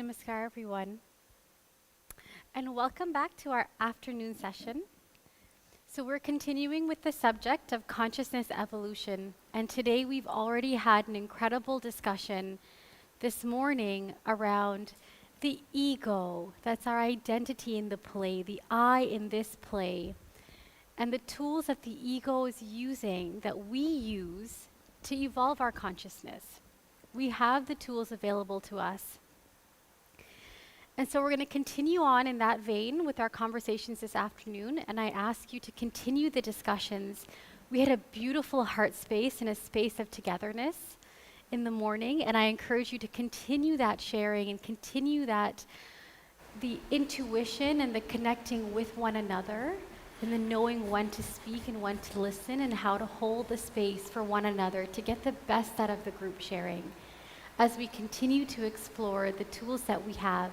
Namaskar, everyone, and welcome back to our afternoon session. So, we're continuing with the subject of consciousness evolution, and today we've already had an incredible discussion this morning around the ego. That's our identity in the play, the I in this play, and the tools that the ego is using that we use to evolve our consciousness. We have the tools available to us. And so we're going to continue on in that vein with our conversations this afternoon, and I ask you to continue the discussions. We had a beautiful heart space and a space of togetherness in the morning, and I encourage you to continue that sharing and continue that, the intuition and the connecting with one another, and the knowing when to speak and when to listen and how to hold the space for one another to get the best out of the group sharing as we continue to explore the tools that we have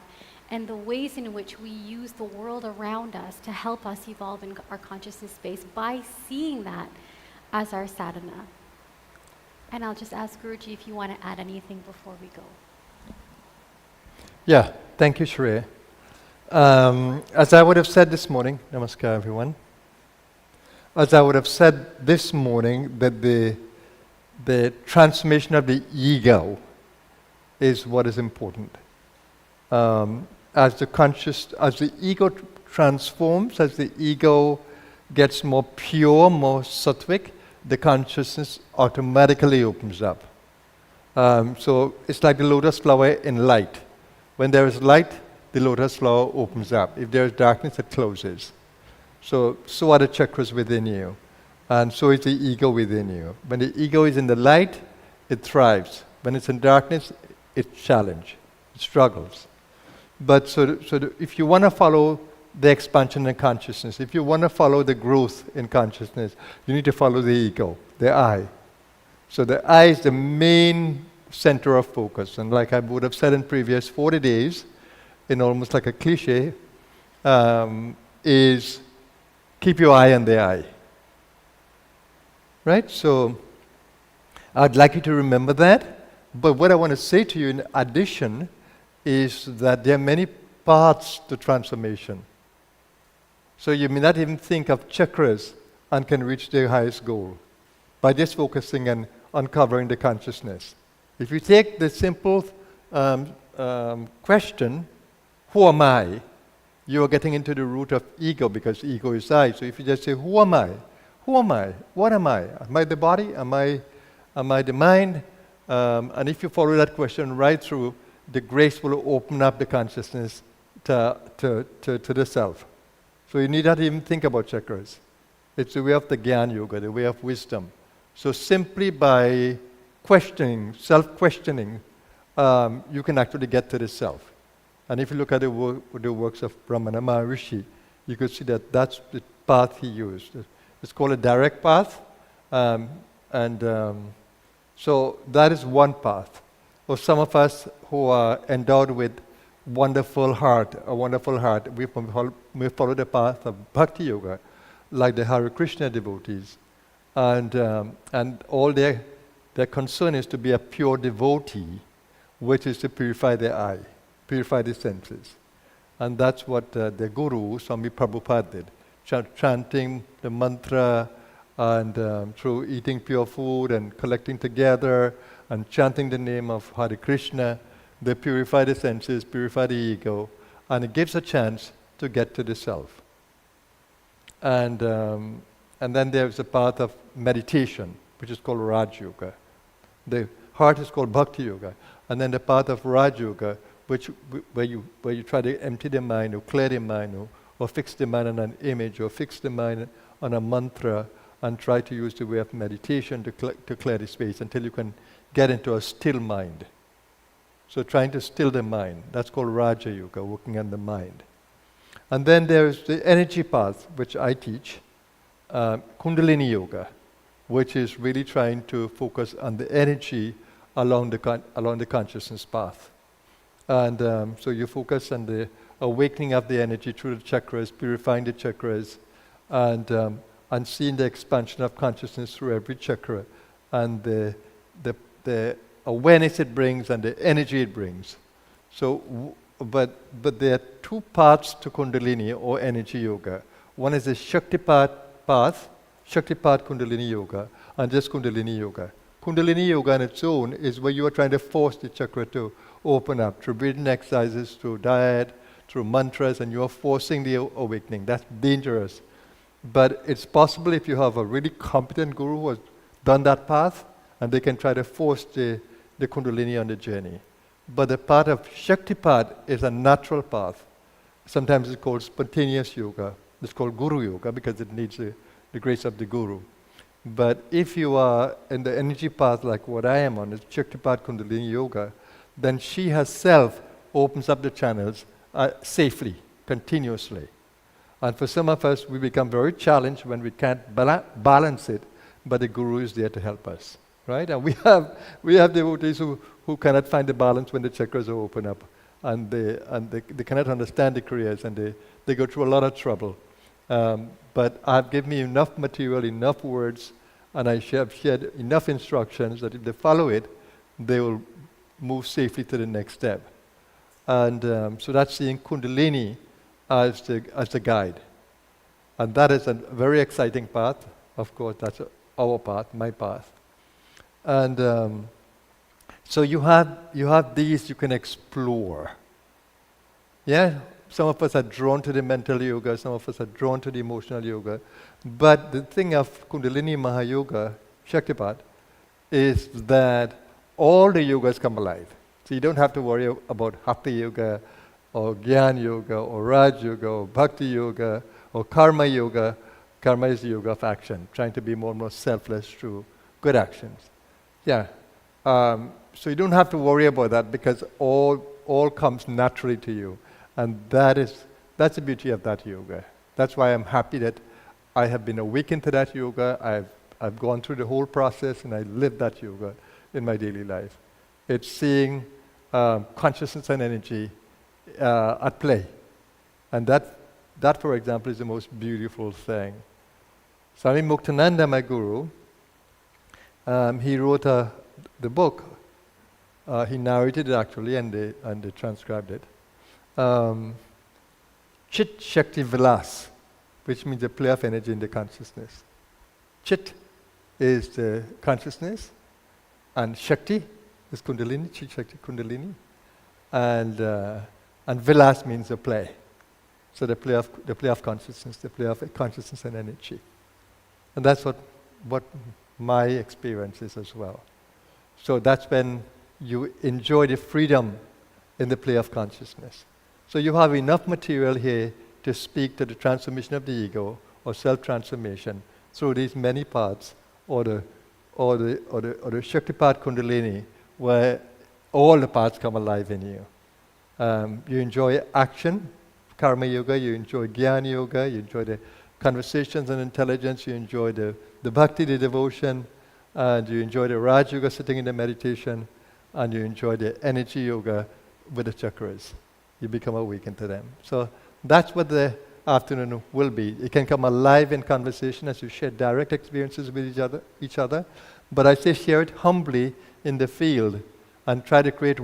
and the ways in which we use the world around us to help us evolve in our consciousness space by seeing that as our sadhana. And I'll just ask Guruji if you want to add anything before we go. Yeah, thank you, Shreya. As I would have said this morning, namaskar everyone. As I would have said this morning, that the transformation of the ego is what is important. As the ego transforms, as the ego gets more pure, more sattvic, the consciousness automatically opens up. So it's like the lotus flower in light. When there is light, the lotus flower opens up. If there is darkness, it closes. So are the chakras within you. And so is the ego within you. When the ego is in the light, it thrives. When it's in darkness, it's challenged, it struggles. But if you want to follow the expansion in consciousness, if you want to follow the growth in consciousness, you need to follow the ego, the I. So the I is the main center of focus. And like I would have said in previous 40 days, in almost like a cliche, is keep your eye on the I. Right? So I'd like you to remember that. But what I want to say to you in addition is that there are many paths to transformation. So you may not even think of chakras and can reach their highest goal by just focusing and uncovering the consciousness. If you take the simple question, who am I? You are getting into the root of ego because ego is I. So if you just say, who am I? Who am I? What am I? Am I the body? Am I the mind? And if you follow that question right through, the grace will open up the consciousness to the self. So you need not even think about chakras. It's the way of the Gyan Yoga, the way of wisdom. So simply by questioning, self-questioning, you can actually get to the self. And if you look at the works of Brahmana Maharishi, you could see that that's the path he used. It's called a direct path. So that is one path. For some of us who are endowed with a wonderful heart, we follow the path of Bhakti Yoga, like the Hare Krishna devotees. And all their concern is to be a pure devotee, which is to purify the eye, purify the senses. And that's what the Guru, Swami Prabhupada, did, chanting the mantra and through eating pure food and collecting together and chanting the name of Hare Krishna, they purify the senses, purify the ego, and it gives a chance to get to the self. And then there's a path of meditation, which is called Raj Yoga. The heart is called Bhakti Yoga. And then the path of Raj Yoga, where you try to empty the mind, or clear the mind, or fix the mind on an image, or fix the mind on a mantra, and try to use the way of meditation to clear the space until you can get into a still mind. So trying to still the mind, that's called Raja Yoga, working on the mind. And then there's the energy path, which I teach, Kundalini Yoga, which is really trying to focus on the energy along the consciousness path. And so you focus on the awakening of the energy through the chakras, purifying the chakras, and seeing the expansion of consciousness through every chakra, and the awareness it brings and the energy it brings. So, but there are two parts to Kundalini or energy yoga. One is the Shaktipat path, Shaktipat Kundalini yoga, and just Kundalini yoga. Kundalini yoga on its own is where you are trying to force the chakra to open up through breathing exercises, through diet, through mantras, and you are forcing the awakening. That's dangerous. But it's possible if you have a really competent guru who has done that path, and they can try to force the Kundalini on the journey. But the path of Shaktipat is a natural path. Sometimes it's called spontaneous yoga. It's called Guru Yoga because it needs the grace of the Guru. But if you are in the energy path like what I am on, it's Shaktipat Kundalini Yoga, then she herself opens up the channels safely, continuously. And for some of us, we become very challenged when we can't balance it, but the Guru is there to help us, right? And we have devotees who cannot find the balance when the chakras are open up, and they cannot understand the Kriyas, and they go through a lot of trouble. But I've given me enough material, enough words, and I have shared enough instructions that if they follow it, they will move safely to the next step. And so that's seeing Kundalini as the guide. And that is a very exciting path. Of course, that's our path, my path. And so you have these you can explore. Yeah? Some of us are drawn to the mental yoga, some of us are drawn to the emotional yoga. But the thing of Kundalini Mahayoga, Shaktipat, is that all the yogas come alive. So you don't have to worry about Hatha Yoga, or Gyan Yoga, or Raj Yoga, or Bhakti Yoga, or Karma Yoga. Karma is the yoga of action, trying to be more and more selfless through good actions. Yeah. So you don't have to worry about that because all comes naturally to you. And that's the beauty of that yoga. That's why I'm happy that I have been awakened to that yoga. I've gone through the whole process and I live that yoga in my daily life. It's seeing consciousness and energy at play. And that, for example, is the most beautiful thing. Swami Muktananda, my guru, he wrote the book. He narrated it actually, and they transcribed it. Chit Shakti Vilas, which means the play of energy in the consciousness. Chit is the consciousness, and Shakti is Kundalini, Chit Shakti Kundalini, and Vilas means the play. So the play of consciousness, the play of consciousness and energy, and that's what my experience is as well. So that's when you enjoy the freedom in the play of consciousness. So you have enough material here to speak to the transformation of the ego or self-transformation through these many paths, or the Shaktipat Kundalini, where all the paths come alive in you. You enjoy action, Karma Yoga, you enjoy Gyan Yoga, you enjoy the conversations and intelligence, you enjoy the bhakti, the devotion, and you enjoy the Raj Yoga, sitting in the meditation, and you enjoy the energy yoga with the chakras. You become awakened to them. So that's what the afternoon will be. It can come alive in conversation as you share direct experiences with each other. But I say share it humbly in the field and try to create the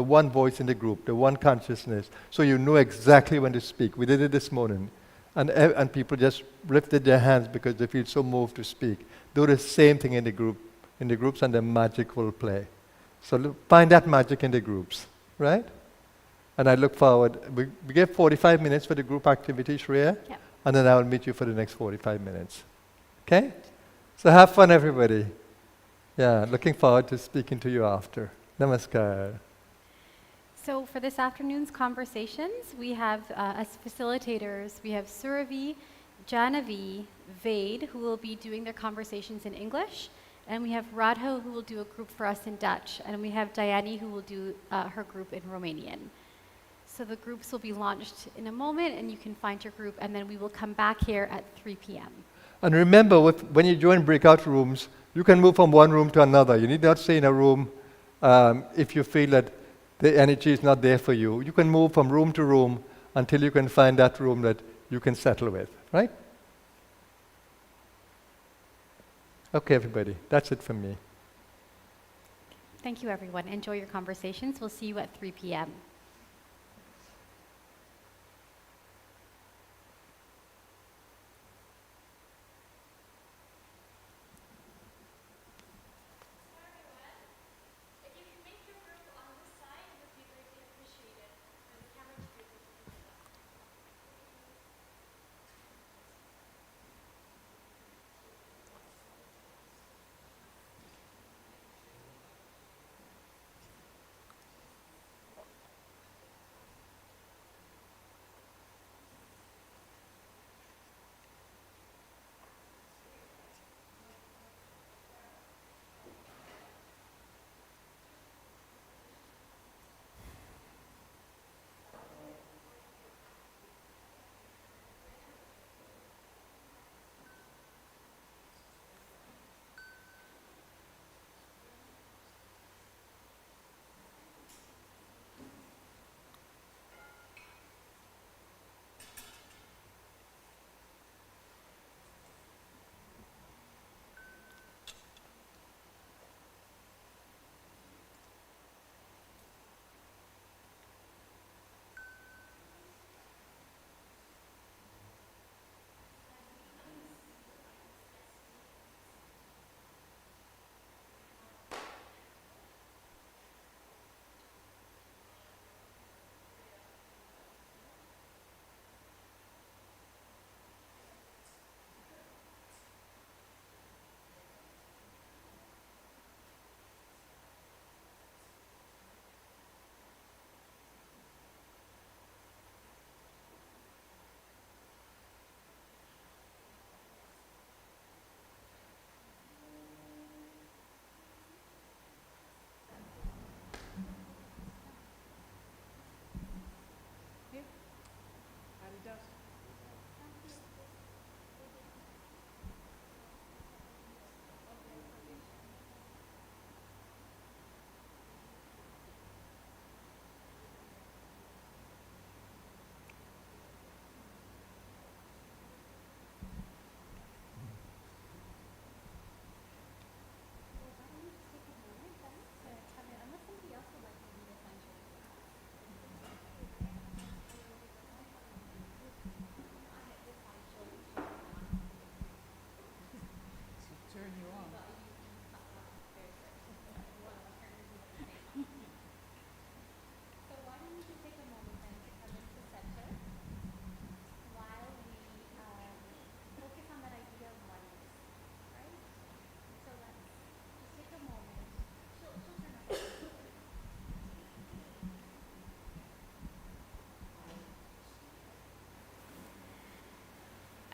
one voice in the group, the one consciousness, so you know exactly when to speak. We did it this morning. And people just lifted their hands because they feel so moved to speak. Do the same thing in the groups, and the magic will play. So find that magic in the groups, right? And I look forward. We give 45 minutes for the group activity, Shreya, Yep. and then I will meet you for the next 45 minutes. Okay? So have fun, everybody. Yeah, looking forward to speaking to you after. Namaskar. So for this afternoon's conversations, we have as facilitators, we have Suravi, Janavi, Vade, who will be doing their conversations in English, and we have Radha, who will do a group for us in Dutch, and we have Dayani, who will do her group in Romanian. So the groups will be launched in a moment, and you can find your group, and then we will come back here at 3 p.m. And remember, when you join breakout rooms, you can move from one room to another. You need not stay in a room if you feel that the energy is not there for you. You can move from room to room until you can find that room that you can settle with, right? Okay, everybody, that's it from me. Thank you, everyone. Enjoy your conversations. We'll see you at 3 p.m.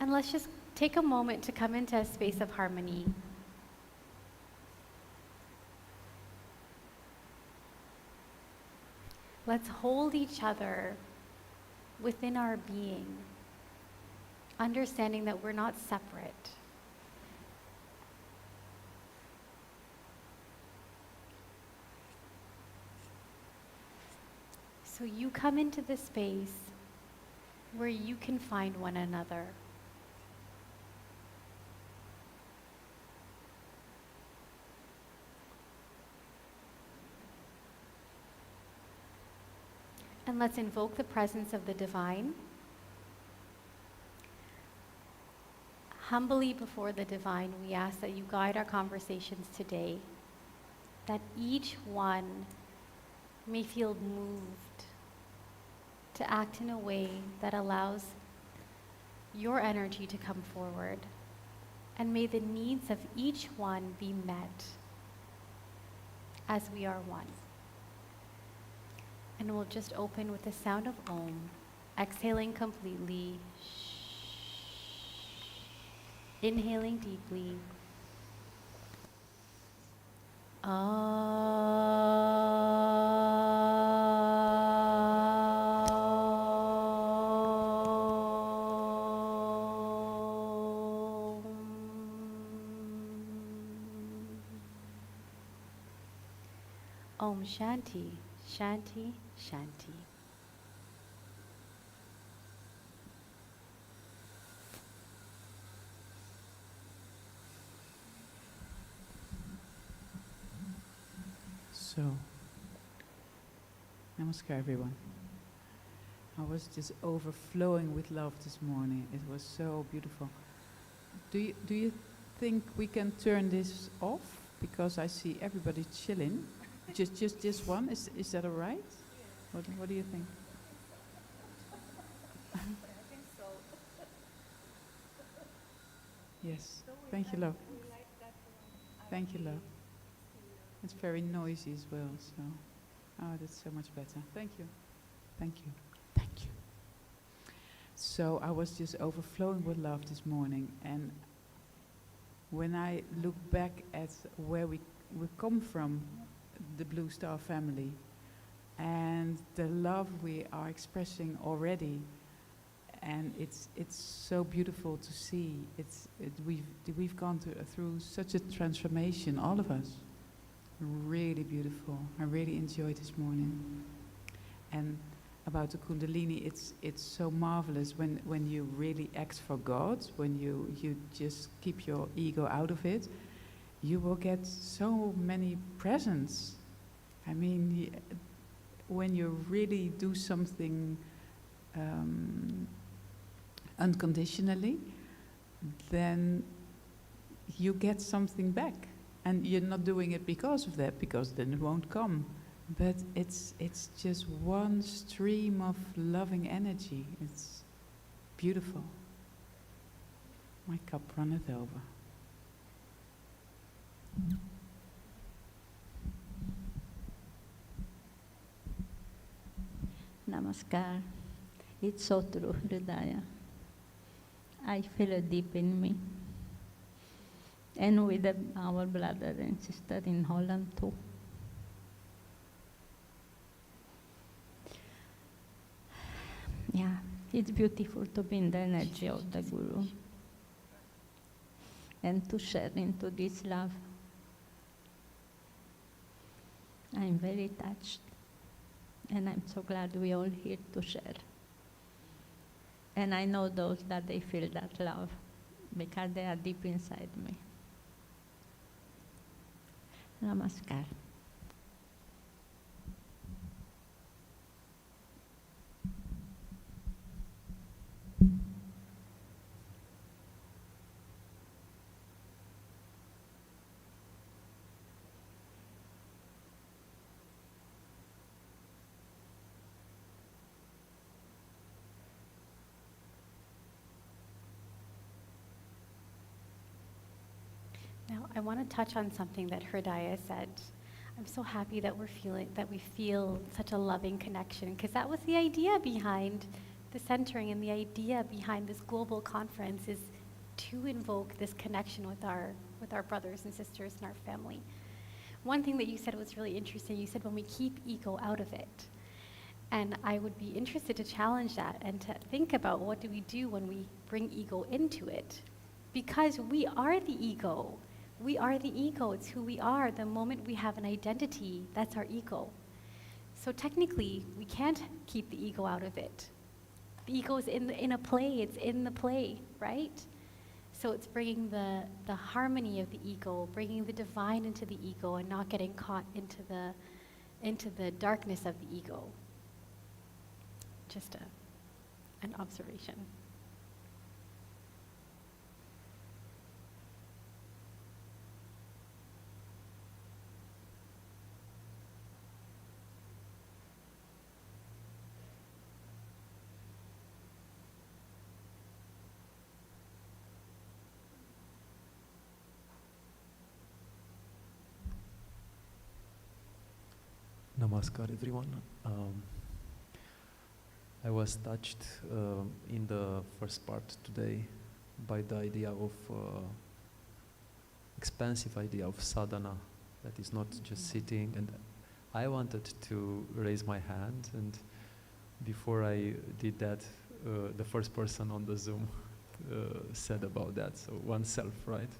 And let's just take a moment to come into a space of harmony. Let's hold each other within our being, understanding that we're not separate. So you come into this space where you can find one another. And let's invoke the presence of the divine. Humbly before the divine, we ask that you guide our conversations today, that each one may feel moved to act in a way that allows your energy to come forward. And may the needs of each one be met as we are one. And we'll just open with the sound of Om, exhaling completely, inhaling deeply. Om Shanti, Shanti, Shanti. So, namaskar everyone. I was just overflowing with love this morning. It was so beautiful. Do you think we can turn this off? Because I see everybody chilling. Just one. Is that all right? What do you think? Yes. Thank you, love. Thank you, love. It's very noisy as well, so that's so much better. Thank you. Thank you. Thank you. So I was just overflowing with love this morning, and when I look back at where we come from, the Blue Star family, and the love we are expressing already, and it's so beautiful to see. We've gone through such a transformation, all of us. Really beautiful. I really enjoyed this morning. And about the Kundalini, it's so marvelous when you really ask for God, when you just keep your ego out of it, you will get so many presents. I mean, when you really do something unconditionally, then you get something back. And you're not doing it because of that, because then it won't come. But it's just one stream of loving energy. It's beautiful. My cup runneth over. Namaskar. It's so true, Hridaya. I feel it deep in me. And with our brother and sister in Holland too. Yeah, it's beautiful to be in the energy of the Guru and to share into this love. I'm very touched, and I'm so glad we're all here to share. And I know those that they feel that love because they are deep inside me. Namaskar. Now, I want to touch on something that Hridaya said. I'm so happy that we feel such a loving connection, because that was the idea behind the centering, and the idea behind this global conference is to invoke this connection with our brothers and sisters in our family. One thing that you said was really interesting. You said when we keep ego out of it. And I would be interested to challenge that and to think about what do we do when we bring ego into it. Because we are the ego. We are the ego. It's who we are. The moment we have an identity, that's our ego. So technically, we can't keep the ego out of it. The ego is in a play. It's in the play, right? So it's bringing the harmony of the ego, bringing the divine into the ego, and not getting caught into the darkness of the ego. Just an observation. Namaskar, everyone. I was touched in the first part today by the idea of expansive idea of sadhana, that is not just sitting. And I wanted to raise my hand, and before I did that, the first person on the Zoom said about that. So oneself, right?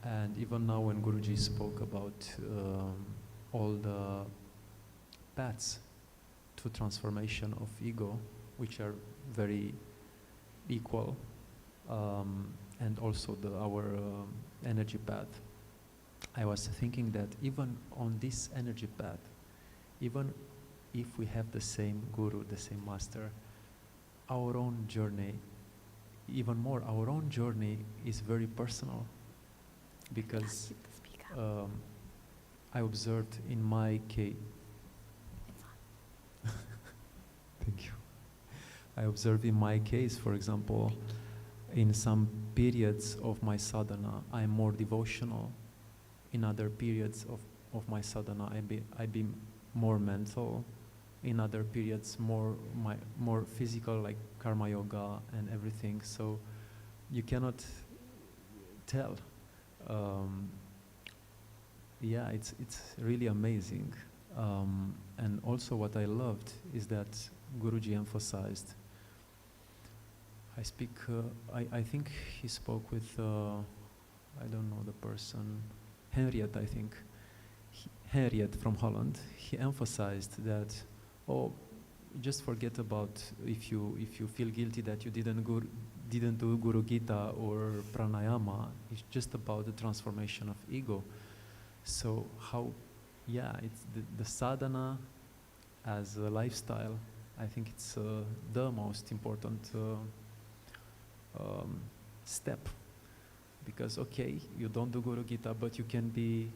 And even now when Guruji spoke about all the paths to transformation of ego, which are very equal, and also our energy path, I was thinking that even on this energy path, even if we have the same guru, the same master, our own journey, even more, our own journey is very personal, because Speak up. I observed in my case. It's on. Thank you. I observed in my case, for example, in some periods of my sadhana, I'm more devotional. In other periods of my sadhana, I be more mental. In other periods, more physical, like karma yoga and everything. So you cannot tell. Yeah, it's really amazing. And also what I loved is that Guruji emphasized. I think he spoke with, I don't know the person, Henriette, I think. Henriette from Holland. He emphasized that, just forget about if you feel guilty that you didn't do Guru Gita or pranayama. It's just about the transformation of ego. So it's the sadhana as a lifestyle. I think it's the most important step, because you don't do Guru Gita, but you can be,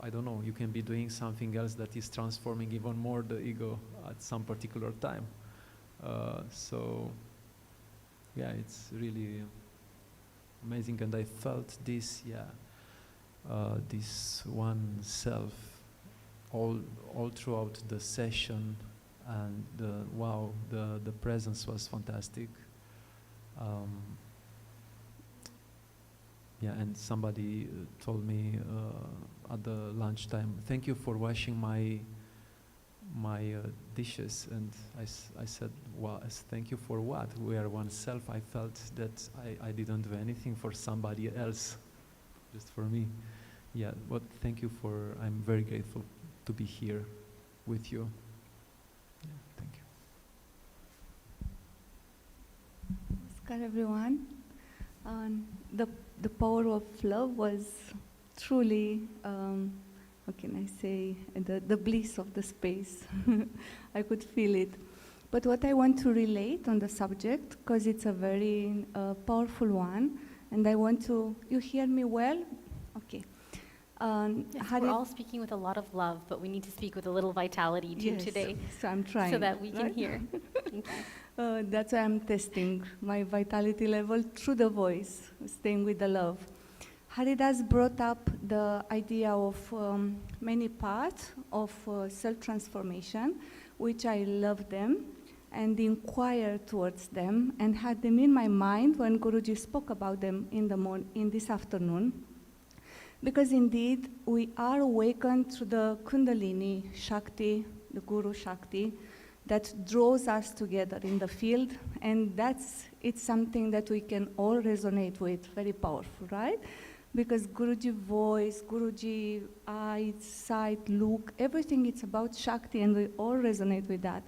I don't know, you can be doing something else that is transforming even more the ego at some particular time. It's really amazing, and I felt this, this one self all throughout the session, and the presence was fantastic. And somebody told me at the lunchtime, thank you for washing my dishes, and I said, thank you for what? We are one self. I felt that I didn't do anything for somebody else, just for me. But thank you I'm very grateful to be here with you. Thank you. Namaskar, everyone. The power of love was truly, how can I say, the bliss of the space. I could feel it. But what I want to relate on the subject, because it's a very powerful one, and I want to, you hear me well? Okay. Yes, we're all speaking with a lot of love, but we need to speak with a little vitality too today, so I'm trying. so that we can hear. Thank you. That's why I'm testing my vitality level through the voice, staying with the love. Haridas brought up the idea of many paths of self-transformation, which I love them, and inquire towards them, and had them in my mind when Guruji spoke about them in this afternoon. Because indeed, we are awakened through the Kundalini Shakti, the Guru Shakti, that draws us together in the field, and it's something that we can all resonate with, very powerful, right? Because Guruji voice, Guruji eyes, sight, look, everything it's about Shakti, and we all resonate with that.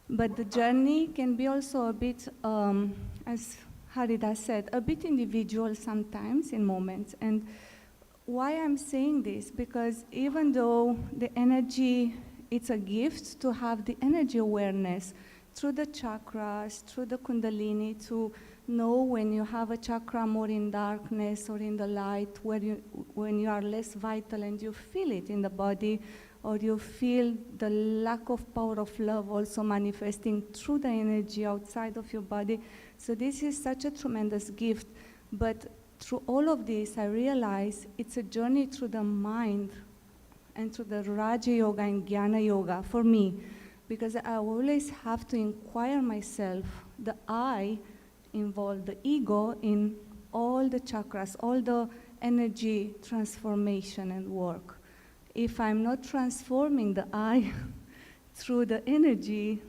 But the journey can be also a bit, as Haridas said, a bit individual sometimes in moments. And why I'm saying this? Because even though the energy, it's a gift to have the energy awareness through the chakras, through the Kundalini, to know when you have a chakra more in darkness or in the light, when you are less vital and you feel it in the body, or you feel the lack of power of love also manifesting through the energy outside of your body. So this is such a tremendous gift. But through all of this, I realize it's a journey through the mind and through the Raja Yoga and Jnana Yoga for me, because I always have to inquire myself, the I involve the ego in all the chakras, all the energy transformation and work. If I'm not transforming the I through the energy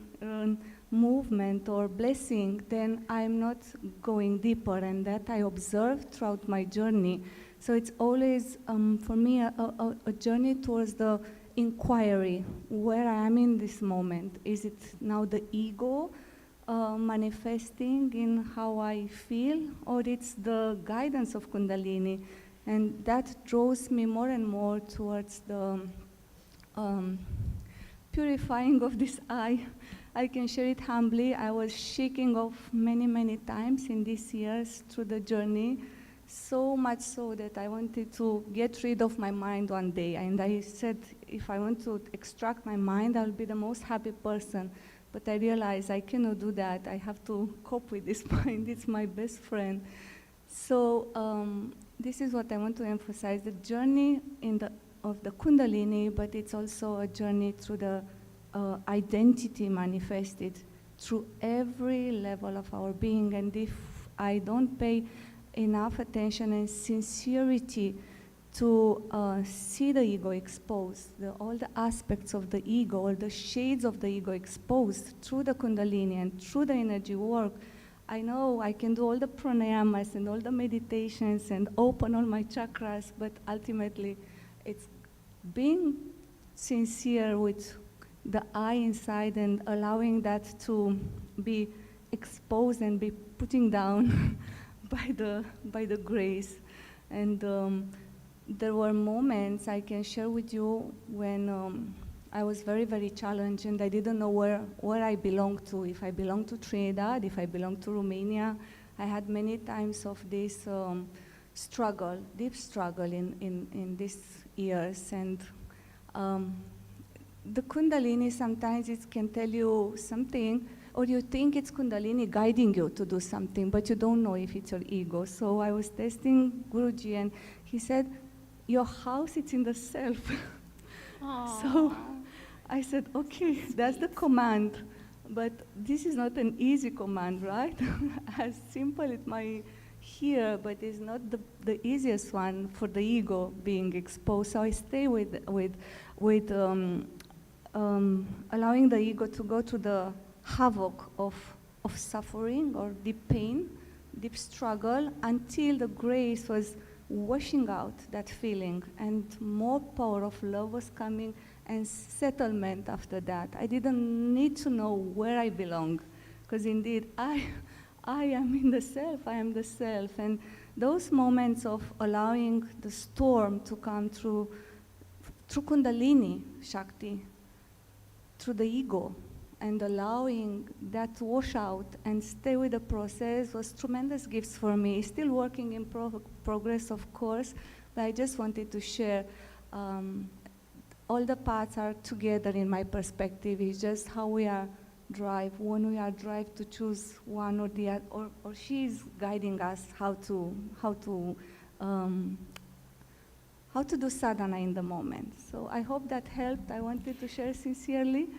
movement or blessing, then I'm not going deeper, and that I observe throughout my journey. So it's always, for me, a journey towards the inquiry, where I am in this moment. Is it now the ego manifesting in how I feel, or it's the guidance of Kundalini And that draws me more and more towards the purifying of this eye. I can share it humbly. I was shaking off many, many times in these years through the journey, so much so that I wanted to get rid of my mind one day. And I said, if I want to extract my mind, I'll be the most happy person. But I realized I cannot do that. I have to cope with this mind. It's my best friend. So this is what I want to emphasize, the journey of the Kundalini, but it's also a journey through the identity manifested through every level of our being. And if I don't pay enough attention and sincerity to see the ego exposed, all the aspects of the ego, all the shades of the ego exposed through the Kundalini and through the energy work, I know I can do all the pranayamas and all the meditations and open all my chakras, but ultimately it's being sincere with the I inside and allowing that to be exposed and be putting down by the grace. And there were moments I can share with you when I was very, very challenged and I didn't know where I belonged to, if I belonged to Trinidad, if I belonged to Romania. I had many times of this struggle, deep struggle in these years. And the Kundalini sometimes it can tell you something, or you think it's Kundalini guiding you to do something, but you don't know if it's your ego. So I was testing Guruji and he said, your house, it's in the self. So I said, okay, that's the command, but this is not an easy command, right? As simple it might hear, but it's not the easiest one for the ego being exposed. So I stay with allowing the ego to go to the havoc of suffering or deep pain, deep struggle, until the grace was washing out that feeling and more power of love was coming and settlement after that. I didn't need to know where I belong, because indeed I am in the self, I am the self. And those moments of allowing the storm to come through Kundalini Shakti, through the ego, and allowing that to wash out and stay with the process was tremendous gifts for me. Still working in progress, of course, but I just wanted to share. All the paths are together in my perspective. It's just how we are when we are drive to choose one or the other, or she's guiding us how to do sadhana in the moment. So I hope that helped. I wanted to share sincerely.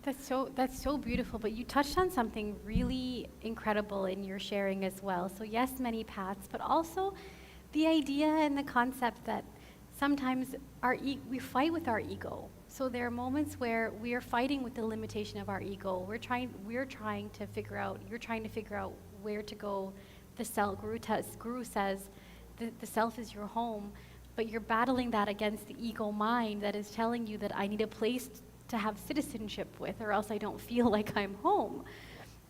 That's so beautiful, but you touched on something really incredible in your sharing as well. So yes, many paths, but also the idea and the concept that sometimes we fight with our ego. So there are moments where we are fighting with the limitation of our ego. You're trying to figure out where to go. Guru says the self is your home, but you're battling that against the ego mind that is telling you that I need a place to have citizenship with, or else I don't feel like I'm home.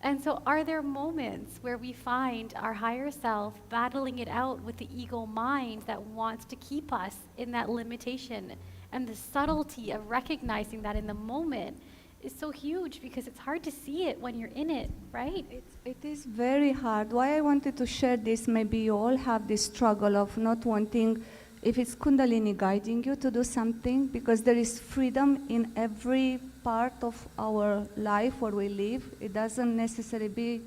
And so are there moments where we find our higher self battling it out with the ego mind that wants to keep us in that limitation? And the subtlety of recognizing that in the moment is so huge, because it's hard to see it when you're in it, right? It is very hard. Why I wanted to share this, maybe you all have this struggle of not wanting, if it's Kundalini guiding you to do something, because there is freedom in every part of our life where we live. It doesn't necessarily be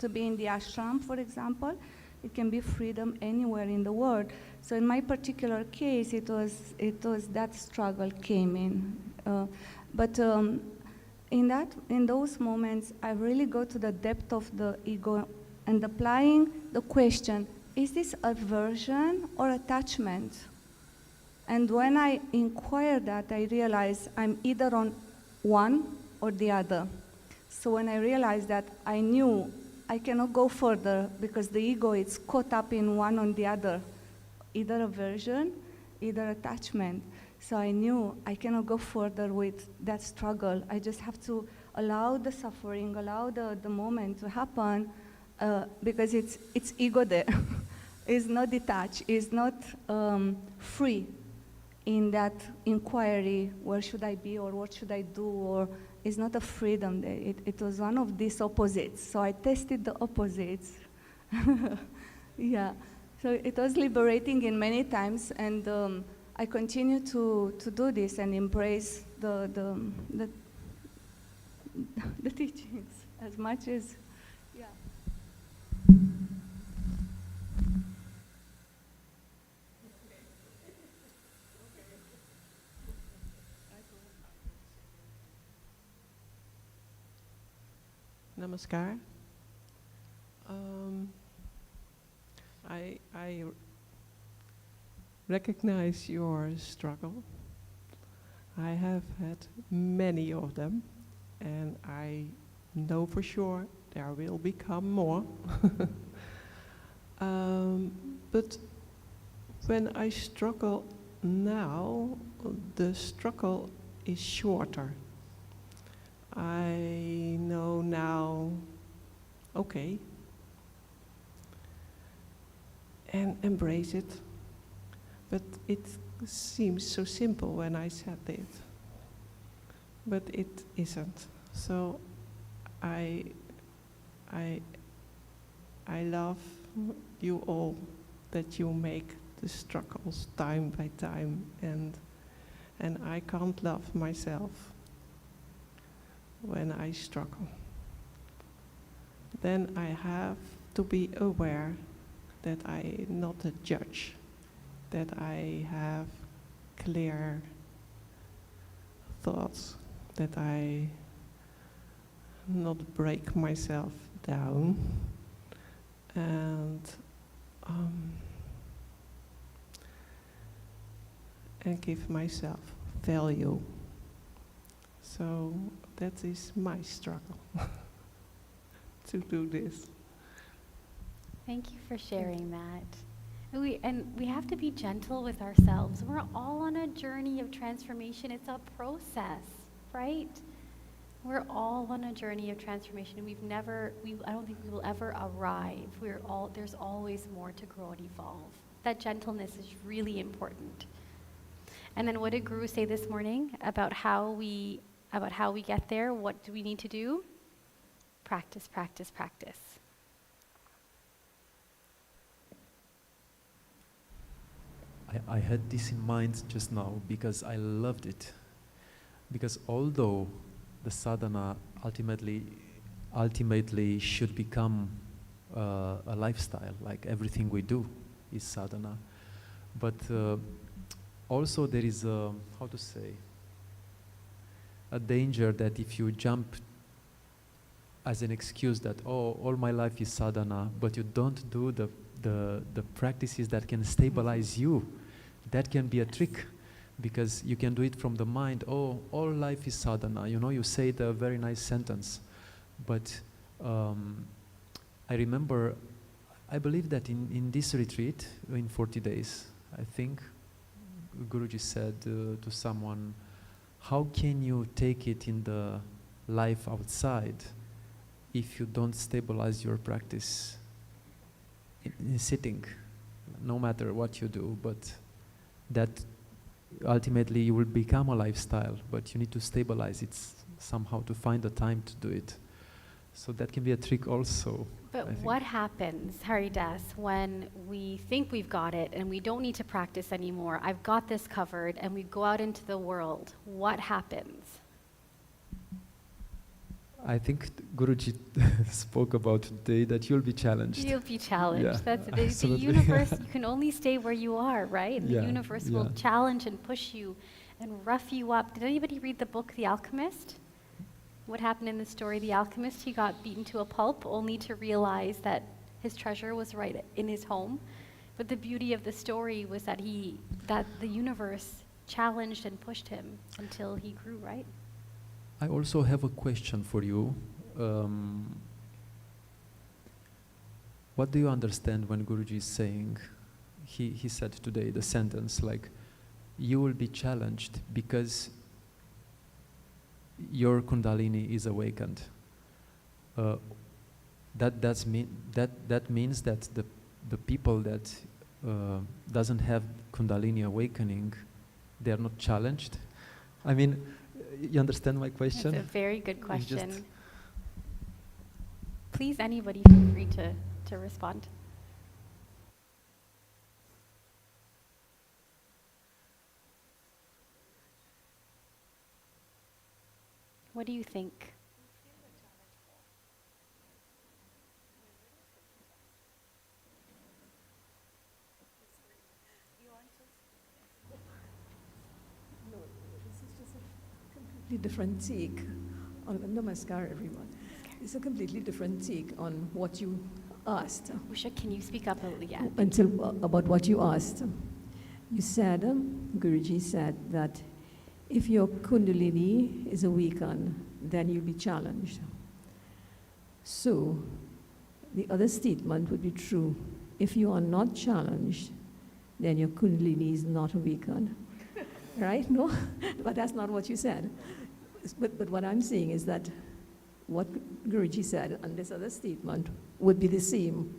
to be in the ashram, for example. It can be freedom anywhere in the world. So in my particular case, it was that struggle came in. But in those moments, I really go to the depth of the ego and applying the question, is this aversion or attachment? And when I inquire that, I realize I'm either on one or the other. So when I realized that, I knew I cannot go further because the ego is caught up in one or the other, either aversion, either attachment. So I knew I cannot go further with that struggle. I just have to allow the suffering, allow the moment to happen, because it's ego there. is not detached, is not free in that inquiry, where should I be or what should I do, or it's not a freedom. It was one of these opposites. So I tested the opposites. Yeah, so it was liberating in many times, and I continue to do this and embrace the teachings as much as, yeah. Namaskar. I recognize your struggle. I have had many of them, and I know for sure there will become more. But when I struggle now, the struggle is shorter. I know now, okay, and embrace it. But it seems so simple when I said it, but it isn't. So I love you all, that you make the struggles time by time, and I can't love myself when I struggle. Then I have to be aware that I'm not a judge, that I have clear thoughts, that I not break myself down, and give myself value. So that is my struggle to do this. Thank you for sharing that. And we have to be gentle with ourselves. We're all on a journey of transformation. It's a process, right? We're all on a journey of transformation. I don't think we will ever arrive. There's always more to grow and evolve. That gentleness is really important. And then what did Guru say this morning about how we get there? What do we need to do? Practice, practice, practice. I had this in mind just now because I loved it. Because although the sadhana ultimately should become a lifestyle, like everything we do is sadhana, but also there is a danger that if you jump as an excuse that, oh, all my life is sadhana, but you don't do the practices that can stabilize you, that can be a trick, because you can do it from the mind. Oh, all life is sadhana. You say the very nice sentence, but I remember, I believe that in this retreat, in 40 days, I think, Guruji said to someone, how can you take it in the life outside if you don't stabilize your practice in sitting, no matter what you do, but that ultimately you will become a lifestyle, but you need to stabilize it somehow to find the time to do it. So that can be a trick also. But what happens, Haridas, when we think we've got it and we don't need to practice anymore? I've got this covered, and we go out into the world. What happens? I think Guruji spoke about today that you'll be challenged. You'll be challenged. Yeah, That's the absolutely. universe. You can only stay where you are, right? And Yeah, the universe yeah. will challenge and push you and rough you up. Did anybody read the book The Alchemist? What happened in the story The Alchemist? He got beaten to a pulp only to realize that his treasure was right in his home. But the beauty of the story was that the universe challenged and pushed him until he grew, right? I also have a question for you. What do you understand when Guruji is saying, he said today the sentence like, you will be challenged because your Kundalini is awakened. That means that the people that doesn't have Kundalini awakening, they are not challenged? I mean, you understand my question? That's a very good It's question. just- Please, anybody feel free to respond. What do you think? Completely different take on Namaskar, everyone. It's a completely different take on what you asked. Usha, can you speak up a little? Yeah. About what you asked. You said, Guruji said that if your Kundalini is awakened, then you'll be challenged. So, the other statement would be true. If you are not challenged, then your Kundalini is not awakened. Right? No? But that's not what you said. But what I'm saying is that what Guruji said and this other statement would be the same.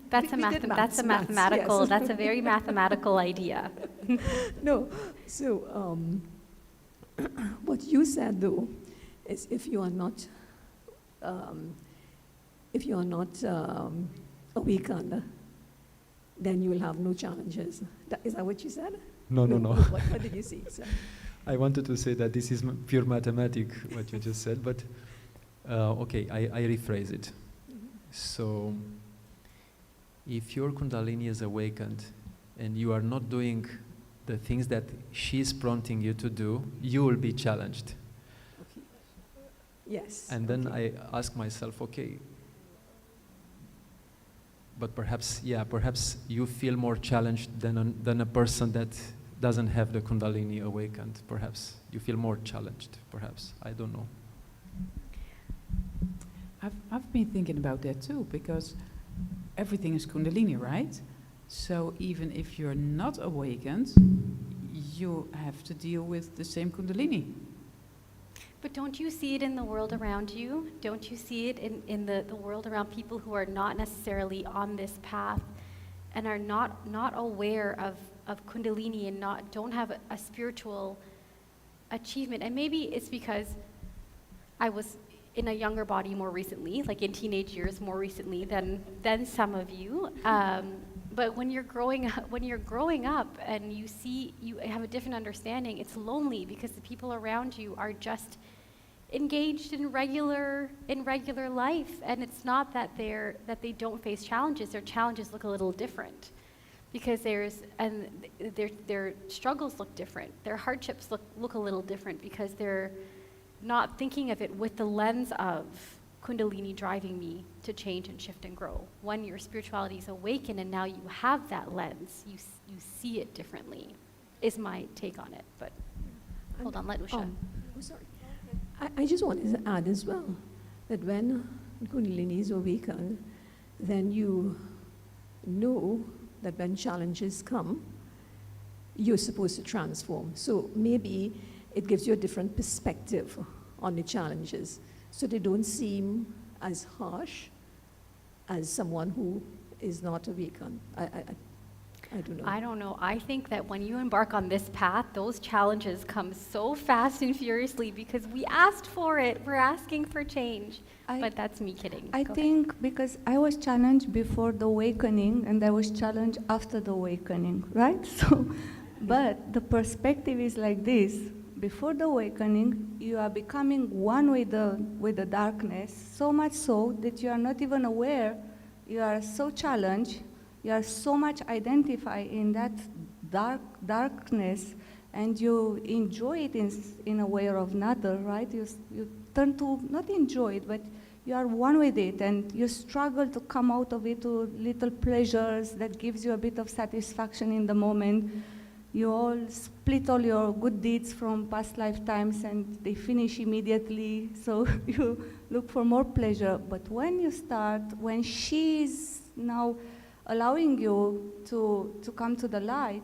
That's a maths, mathematical. yes. That's a very mathematical idea. No, so what you said though is if you are not awakened, then you will have no challenges. Is that what you said? No. What did you say? Sir? I wanted to say that this is pure mathematic, what you just said, but okay, I rephrase it. So, if your Kundalini is awakened and you are not doing the things that she's prompting you to do, you will be challenged. Okay. Yes. And then okay. I ask myself, okay, but perhaps you feel more challenged than a person that doesn't have the Kundalini awakened. Perhaps you feel more challenged. Perhaps, I don't know. I've been thinking about that too, because everything is Kundalini, right? So even if you're not awakened, you have to deal with the same Kundalini. But don't you see it in the world around you? Don't you see it in the world around people who are not necessarily on this path and are not aware of Kundalini and don't have a spiritual achievement? And maybe it's because I was in a younger body more recently, like in teenage years more recently than some of you. But when you're growing up and you have a different understanding, it's lonely because the people around you are just engaged in regular life, and it's not that they don't face challenges. Their challenges look a little different because their struggles look different. Their hardships look a little different because they're not thinking of it with the lens of Kundalini driving me to change and shift and grow. When your spirituality is awakened and now you have that lens, you see it differently, is my take on it. But hold on, let Usha. Sorry. I just wanted to add as well that when Kundalini is awakened, then you know that when challenges come, you're supposed to transform. So maybe it gives you a different perspective on the challenges. So they don't seem as harsh as someone who is not awakened. I don't know. I don't know. I think that when you embark on this path, those challenges come so fast and furiously because we asked for it. We're asking for change. But that's me kidding. I Go think ahead. because I was challenged before the awakening and I was challenged after the awakening, right? So, but the perspective is like this. Before the awakening, you are becoming one with the darkness, so much so that you are not even aware. You are so challenged. You are so much identified in that darkness, and you enjoy it in a way or another, right? You turn to not enjoy it, but you are one with it, and you struggle to come out of it to little pleasures that gives you a bit of satisfaction in the moment. You all split all your good deeds from past lifetimes, and they finish immediately, so you look for more pleasure. But when she's now allowing you to come to the light,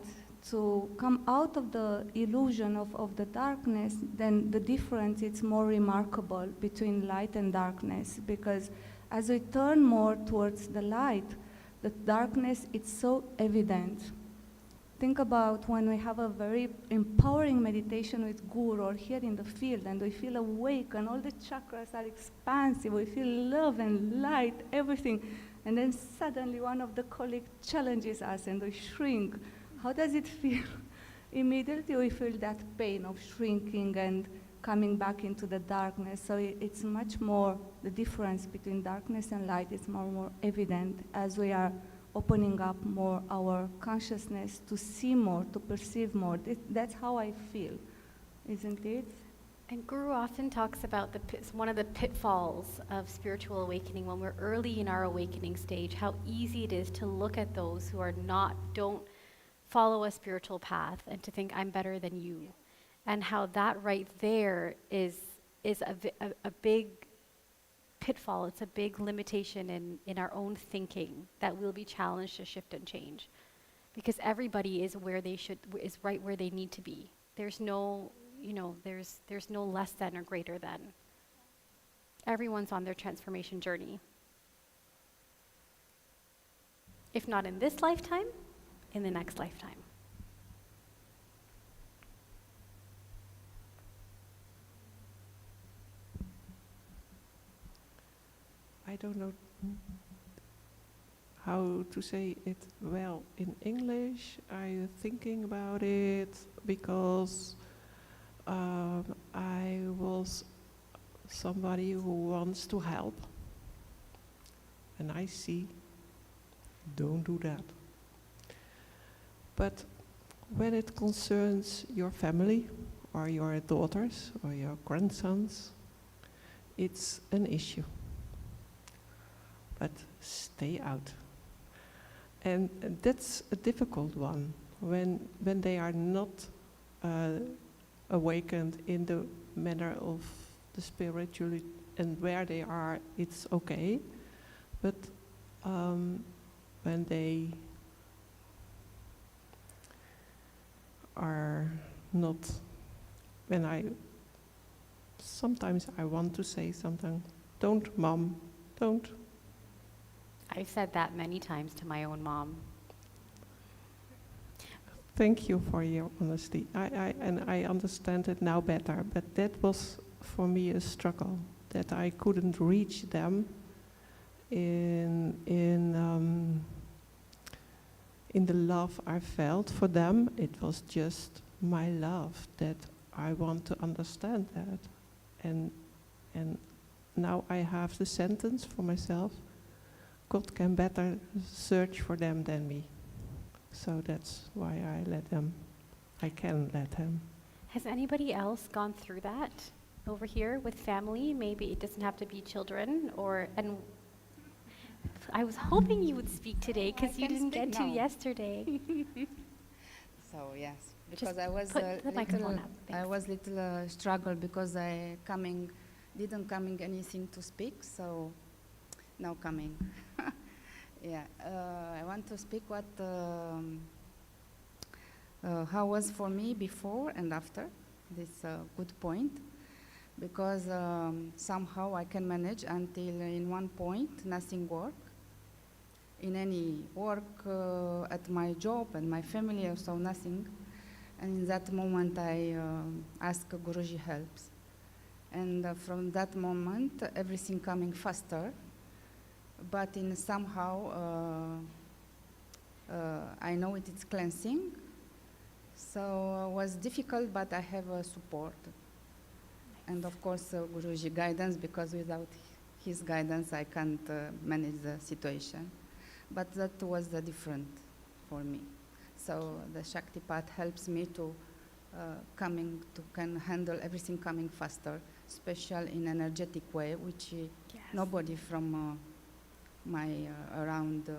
to come out of the illusion of the darkness, then the difference is more remarkable between light and darkness, because as we turn more towards the light, the darkness is so evident. Think about when we have a very empowering meditation with Guru or here in the field and we feel awake and all the chakras are expansive, we feel love and light, everything. And then suddenly one of the colleagues challenges us and we shrink. How does it feel? Immediately we feel that pain of shrinking and coming back into the darkness. So it's much more, the difference between darkness and light is more evident as we are opening up more our consciousness to see more, to perceive more. That's how I feel, isn't it? And Guru often talks about one of the pitfalls of spiritual awakening when we're early in our awakening stage, how easy it is to look at those who don't follow a spiritual path and to think I'm better than you. And how that right there is a big pitfall, it's a big limitation in our own thinking that we'll be challenged to shift and change. Because everybody is right where they need to be. There's no, there's no less than or greater than. Everyone's on their transformation journey. If not in this lifetime, in the next lifetime. I don't know how to say it well in English. I'm thinking about it because I was somebody who wants to help. And I see, don't do that. But when it concerns your family or your daughters or your grandsons, it's an issue. But stay out. And that's a difficult one when they are not awakened in the manner of the spirituality, and where they are, it's okay. But when they are not, sometimes I want to say something, don't, Mom, don't. I've said that many times to my own mom. Thank you for your honesty. I understand it now better, but that was for me a struggle, that I couldn't reach them in the love I felt for them. It was just my love that I want to understand that. And now I have the sentence for myself, God can better search for them than me. So that's why I can let him. Has anybody else gone through that over here with family? Maybe it doesn't have to be children and I was hoping you would speak today because you didn't get to yesterday. So yes, because Just I was put the microphone up. I was little struggle because I didn't coming anything to speak, so now coming. Yeah, I want to speak how was for me before and after this good point, because somehow I can manage until in one point nothing work. In any work, at my job and my family, or so nothing. And in that moment I ask Guruji helps. And from that moment everything coming faster. But in somehow I know it's cleansing. So it was difficult, but I have support. And of course Guruji guidance, because without his guidance I can't manage the situation. But that was the different for me. So the Shakti path helps me to can handle everything coming faster, especially in energetic way, which nobody from my around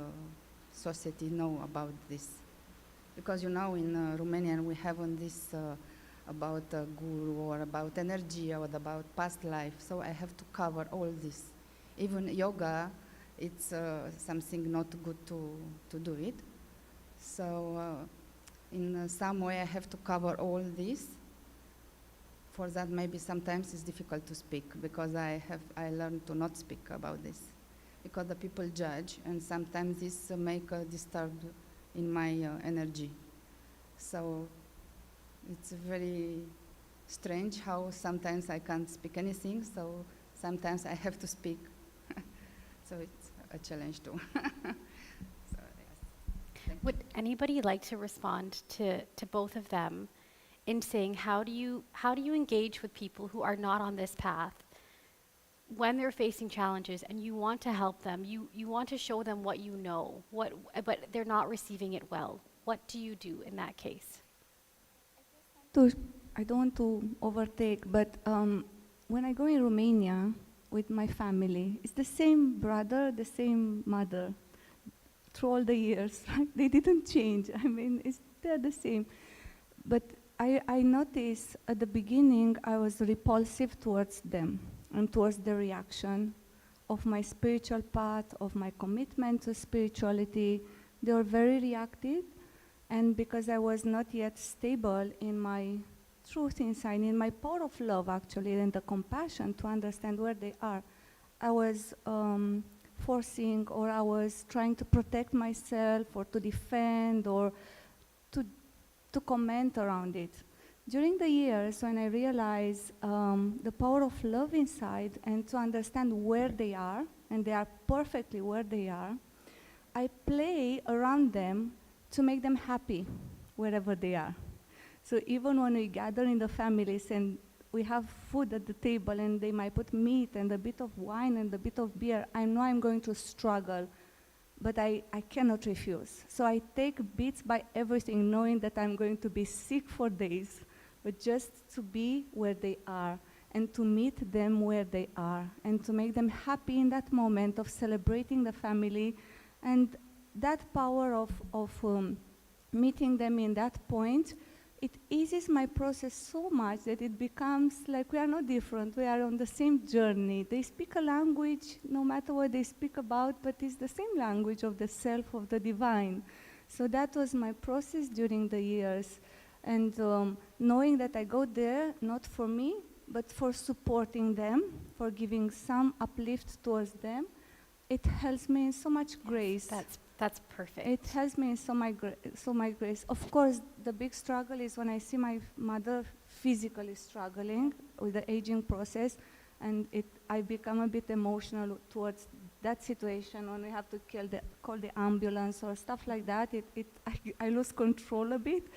society know about this. Because in Romanian we have on this about guru or about energy or about past life, so I have to cover all this. Even yoga, it's something not good to do it. So in some way I have to cover all this. For that maybe sometimes it's difficult to speak, because I learned to not speak about this. because the people judge, and sometimes this make a disturb in my energy. So it's very strange how sometimes I can't speak anything, so sometimes I have to speak. So it's a challenge too. So, yes. Thank Would anybody like to respond to both of them in saying how do you engage with people who are not on this path when they're facing challenges and you want to help them, you want to show them what you know, but they're not receiving it well. What do you do in that case? I don't want to overtake, but when I go in Romania with my family, it's the same brother, the same mother through all the years. Right? They didn't change. I mean, they're the same. But I noticed at the beginning I was repulsive towards them and towards the reaction of my spiritual path, of my commitment to spirituality. They were very reactive. And because I was not yet stable in my truth inside, in my power of love actually, and the compassion to understand where they are, I was forcing, or I was trying to protect myself or to defend or to comment around it. During the years when I realized the power of love inside and to understand where they are, and they are perfectly where they are, I play around them to make them happy wherever they are. So even when we gather in the families and we have food at the table and they might put meat and a bit of wine and a bit of beer, I know I'm going to struggle, but I cannot refuse. So I take bits by everything, knowing that I'm going to be sick for days, but just to be where they are and to meet them where they are and to make them happy in that moment of celebrating the family. And that power of meeting them in that point, it eases my process so much that it becomes like we are not different, we are on the same journey. They speak a language, no matter what they speak about, but it's the same language of the self, of the divine. So that was my process during the years. And knowing that I go there, not for me, but for supporting them, for giving some uplift towards them, it helps me in so much grace. That's perfect. It helps me in so much grace. Of course, the big struggle is when I see my mother physically struggling with the aging process, and I become a bit emotional towards that situation when we have to call the ambulance or stuff like that. I lose control a bit.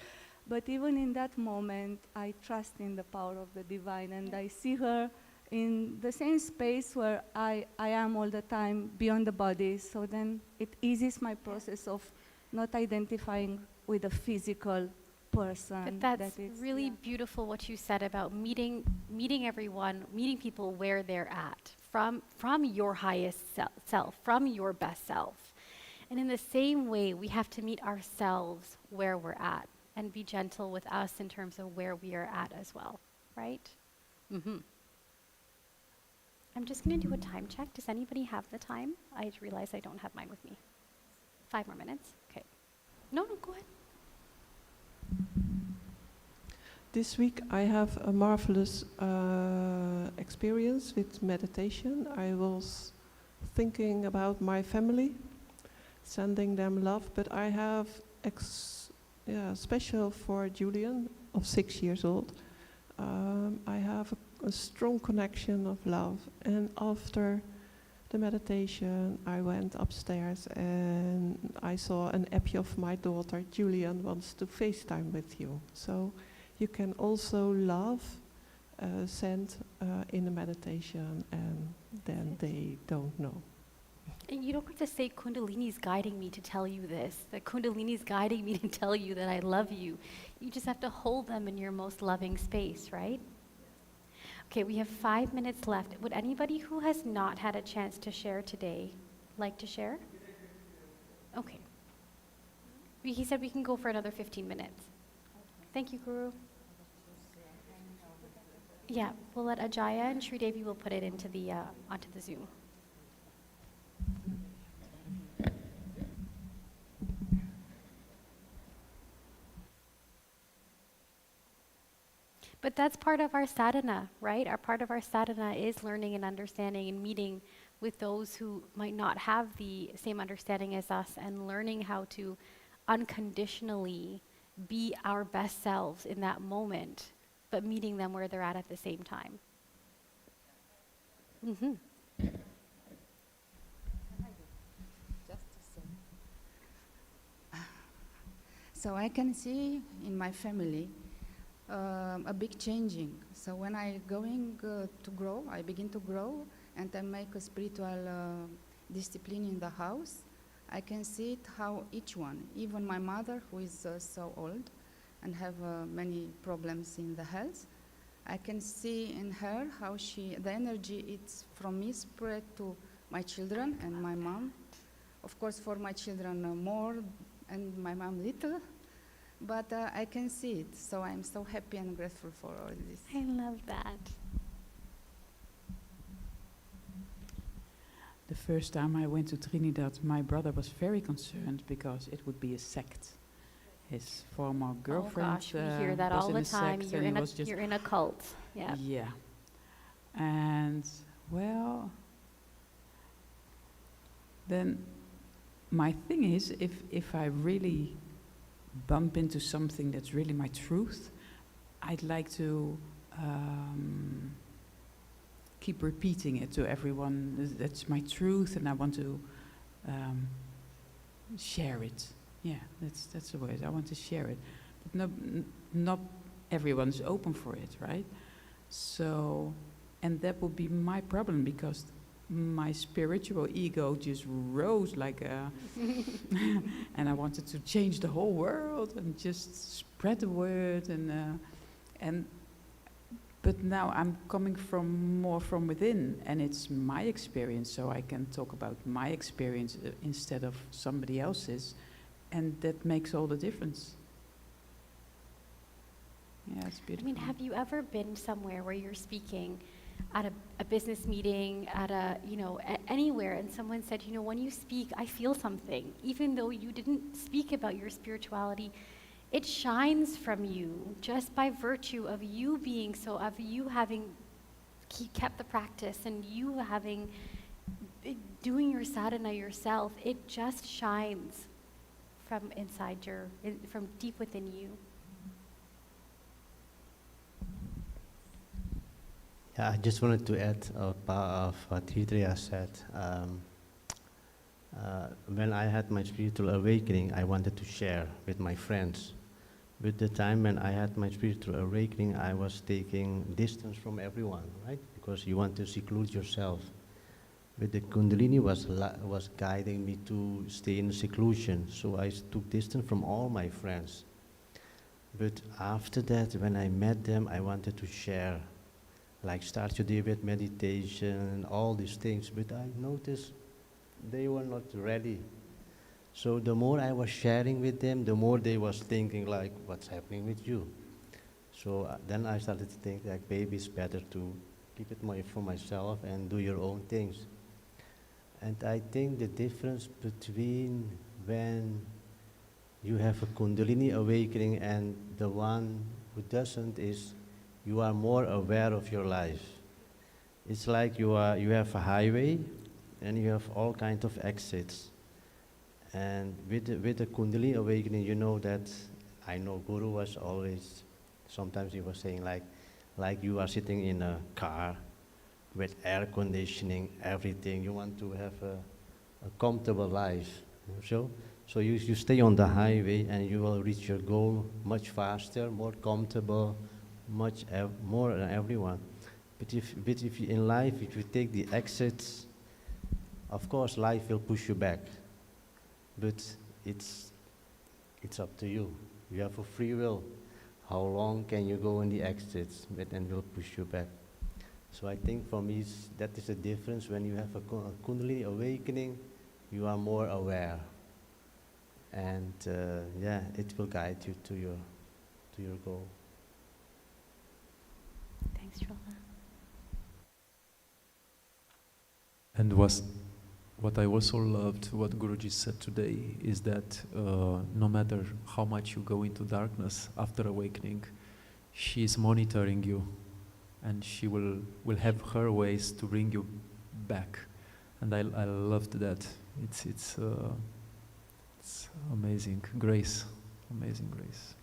But even in that moment, I trust in the power of the divine, and I see her in the same space where I am all the time beyond the body. So then it eases my process of not identifying with a physical person. But that's really beautiful what you said about meeting everyone, meeting people where they're at, from your highest self, from your best self. And in the same way, we have to meet ourselves where we're at and be gentle with us in terms of where we are at as well, right? Mm-hmm. I'm just going to do a time check. Does anybody have the time? I just realized I don't have mine with me. 5 more minutes? Okay. No, go ahead. This week I have a marvelous experience with meditation. I was thinking about my family, sending them love, but I have special for Julian of 6 years old. I have a strong connection of love, and after the meditation I went upstairs and I saw an app of my daughter. Julian wants to FaceTime with you, so you can also love send in the meditation, and then they don't know. And you don't have to say Kundalini's guiding me to tell you this, that Kundalini's guiding me to tell you that I love you. You just have to hold them in your most loving space, right? Okay, we have 5 minutes left. Would anybody who has not had a chance to share today like to share? Okay. He said we can go for another 15 minutes. Thank you, Guru. Yeah, we'll let Ajaya and Sri Devi will put it into the onto the Zoom. But that's part of our sadhana, right? Part of our sadhana is learning and understanding and meeting with those who might not have the same understanding as us, and learning how to unconditionally be our best selves in that moment, but meeting them where they're at the same time. Mm-hmm. So I can see in my family a big changing. So when I going to grow, I begin to grow, and I make a spiritual discipline in the house. I can see it how each one, even my mother, who is so old and have many problems in the health, I can see in her how the energy it's from me spread to my children and my mom. Of course, for my children more, and my mom little. But I can see it, so I'm so happy and grateful for all this. I love that. The first time I went to Trinidad, my brother was very concerned because it would be a sect. His former girlfriend Oh gosh, we hear that was all in the a time. sect, and he was just You're in a cult. Yeah. yeah. And well, then my thing is, if I really bump into something that's really my truth, I'd like to keep repeating it to everyone. That's my truth, and I want to share it. Yeah, that's the word. I want to share it, but not everyone's open for it, right? So, and that would be my problem, because my spiritual ego just rose like a and I wanted to change the whole world and just spread the word, and but now I'm coming more from within, and it's my experience, so I can talk about my experience instead of somebody else's, and that makes all the difference. Yeah, it's I beautiful. mean, have you ever been somewhere where you're speaking at a business meeting, at anywhere, and someone said, when you speak, I feel something, even though you didn't speak about your spirituality, it shines from you just by virtue of you being so, of you having kept the practice, and you having, doing your sadhana yourself, it just shines from inside from deep within you. Yeah, I just wanted to add a part of what Hidria said. When I had my spiritual awakening, I wanted to share with my friends. But the time when I had my spiritual awakening, I was taking distance from everyone, right? Because you want to seclude yourself. But the Kundalini was guiding me to stay in seclusion, so I took distance from all my friends. But after that, when I met them, I wanted to share. Like start your day with meditation and all these things, but I noticed they were not ready. So the more I was sharing with them, the more they was thinking like, what's happening with you? So then I started to think like, maybe it's better to keep it more for myself and do your own things. And I think the difference between when you have a Kundalini awakening and the one who doesn't is you are more aware of your life. It's like you have a highway and you have all kinds of exits. And with the Kundalini awakening, you know that, I know Guru was always, sometimes he was saying like you are sitting in a car with air conditioning, everything. You want to have a comfortable life. So you stay on the highway and you will reach your goal much faster, more comfortable, much more than everyone. But if you, in life, if you take the exits, of course life will push you back. But it's up to you. You have a free will. How long can you go in the exits, but then will push you back. So I think for me that is the difference. When you have a Kundalini awakening, you are more aware, and it will guide you to your goal. Thanks, Rola. And what I also loved, what Guruji said today, is that no matter how much you go into darkness after awakening, she is monitoring you, and she will have her ways to bring you back. And I loved that. It's amazing grace, amazing grace.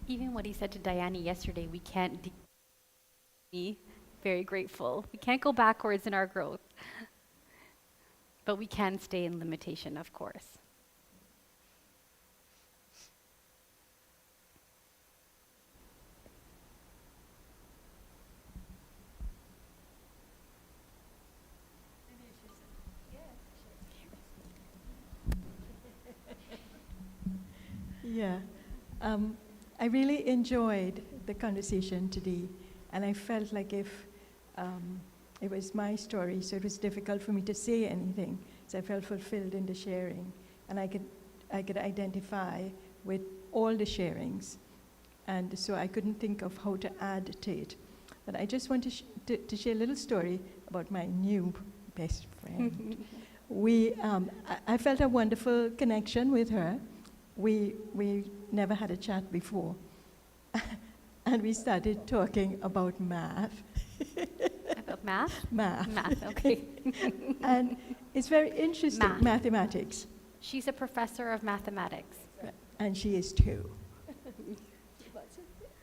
Even what he said to Diane yesterday, we can't be very grateful. We can't go backwards in our growth, but we can stay in limitation, of course. Yeah. I really enjoyed the conversation today, and I felt like if it was my story, so it was difficult for me to say anything, so I felt fulfilled in the sharing, and I could identify with all the sharings, and so I couldn't think of how to add to it. But I just want to share a little story about my new best friend. I felt a wonderful connection with her. We never had a chat before. And we started talking about math. About math? Math. Math, okay. And it's very interesting, Math. mathematics. She's a professor of mathematics. And she is too.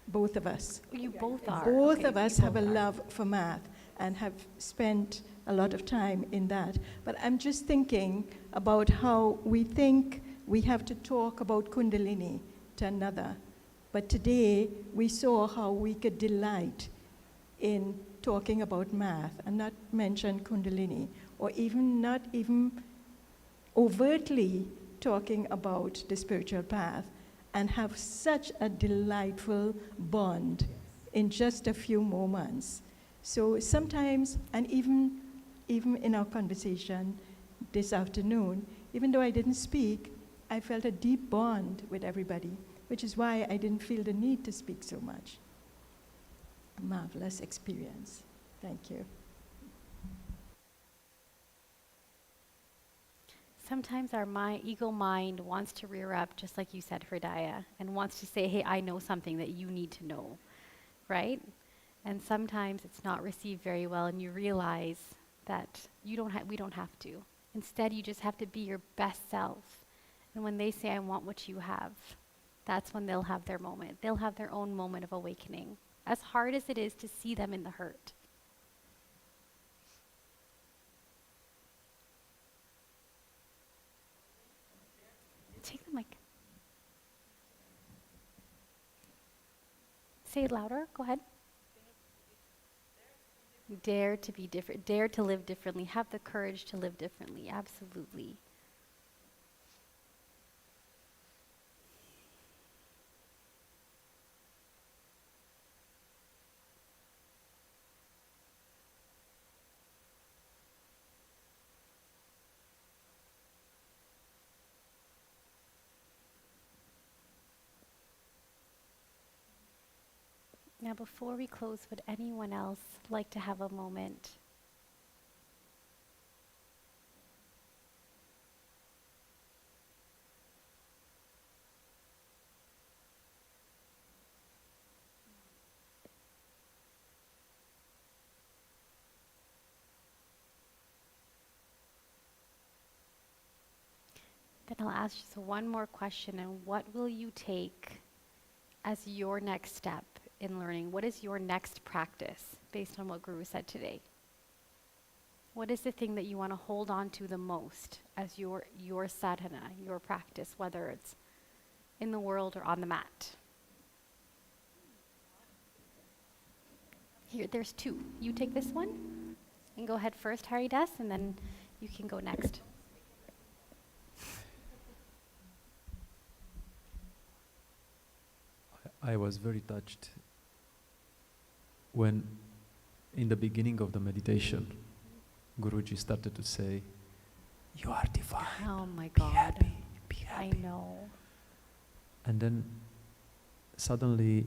Both of us. You both are. Both Okay, of us you have a both are. love for math and have spent a lot of time in that. But I'm just thinking about how we think we have to talk about Kundalini to another. But today, we saw how we could delight in talking about math and not mention Kundalini, or even not even overtly talking about the spiritual path, and have such a delightful bond in just a few moments. So sometimes, and even in our conversation this afternoon, even though I didn't speak, I felt a deep bond with everybody, which is why I didn't feel the need to speak so much. A marvelous experience. Thank you. Sometimes our ego mind wants to rear up, just like you said, Hridaya, and wants to say, hey, I know something that you need to know, right? And sometimes it's not received very well, and you realize that we don't have to. Instead, you just have to be your best self. And when they say, I want what you have, that's when they'll have their moment. They'll have their own moment of awakening, as hard as it is to see them in the hurt. Take the mic. Say it louder. Go ahead. Dare to be different. Dare to live differently. Have the courage to live differently. Absolutely. Now, before we close, would anyone else like to have a moment? Then I'll ask just one more question, and what will you take as your next step in learning? What is your next practice based on what Guru said today? What is the thing that you want to hold on to the most as your sadhana, your practice, whether it's in the world or on the mat? Here, there's two. You take this one and go ahead first, Haridas, and then you can go next. I was very touched when, in the beginning of the meditation, Guruji started to say, "You are divine. Oh my Be God. happy. Be happy." I know. And then suddenly,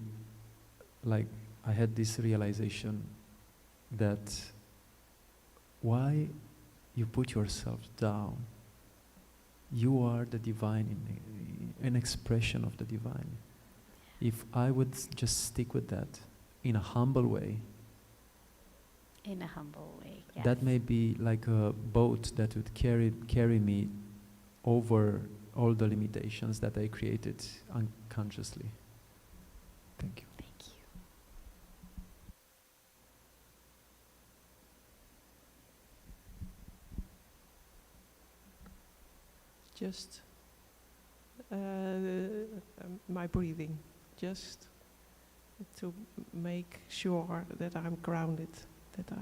like, I had this realization that why you put yourself down? You are the divine, an expression of the divine. If I would just stick with that in a humble way, In a humble way, yes. That may be like a boat that would carry me over all the limitations that I created unconsciously. Thank you. Thank you. Just my breathing, just to make sure that I'm grounded, that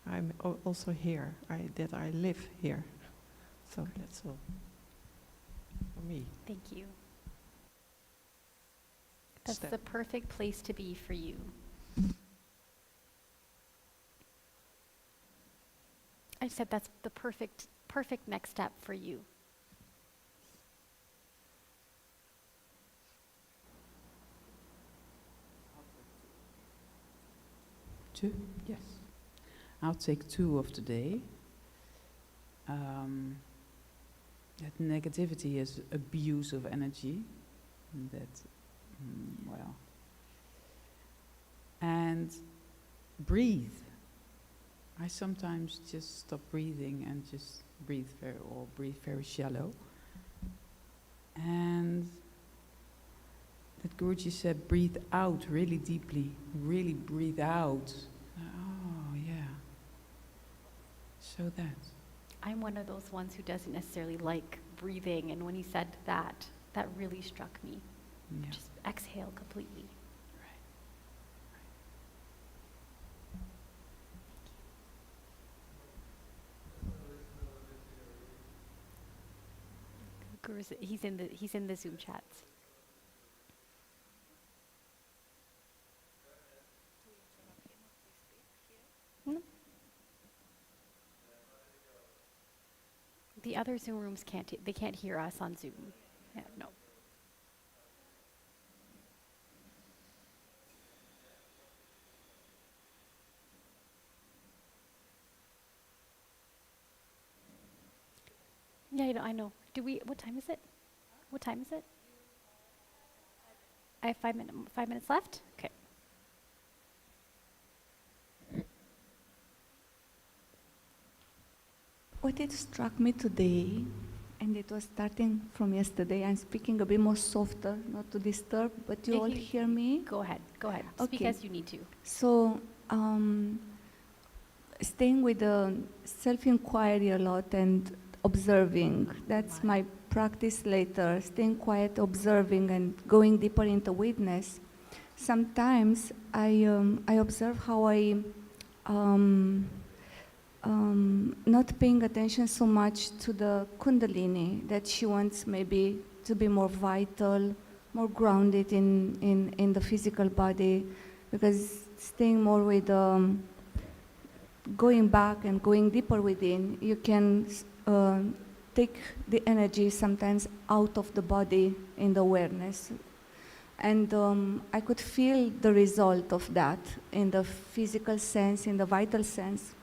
I'm also here, that I live here. So that's all for me. Thank you. That's Step. the perfect place to be for you. I said that's the perfect next step for you. Two? Yes. I'll take 2 of today. That negativity is abuse of energy. And that, well. And breathe. I sometimes just stop breathing and just breathe very shallow. And that Guruji said, breathe out really deeply, really breathe out. Oh, yeah. So that. I'm one of those ones who doesn't necessarily like breathing, and when he said that really struck me. Yeah. Just exhale completely. Guru's, he's in the Zoom chats. No. The other Zoom rooms can't hear us on Zoom. Yeah, no. Yeah, I know. What time is it? What time is it? I have 5 minutes left? Okay. What it struck me today, and it was starting from yesterday, I'm speaking a bit more softer, not to disturb, but you If all you- hear me? Go ahead. Speak Okay. as you need to. So, staying with the self-inquiry a lot and observing, that's my practice later, staying quiet, observing and going deeper into witness. Sometimes I observe how not paying attention so much to the Kundalini, that she wants maybe to be more vital, more grounded in the physical body, because staying more with going back and going deeper within, you can take the energy sometimes out of the body in the awareness. And I could feel the result of that in the physical sense, in the vital sense.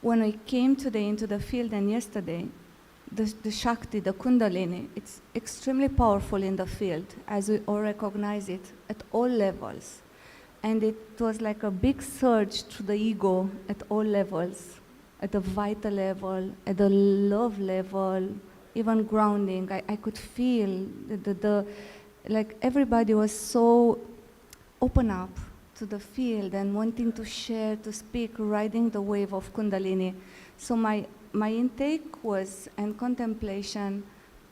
When I came today into the field and yesterday, the Shakti, the Kundalini, it's extremely powerful in the field, as we all recognize it at all levels. And it was like a big surge to the ego at all levels, at the vital level, at the love level, even grounding. I could feel like everybody was so open up to the field and wanting to share, to speak, riding the wave of Kundalini. So my intake was, and contemplation,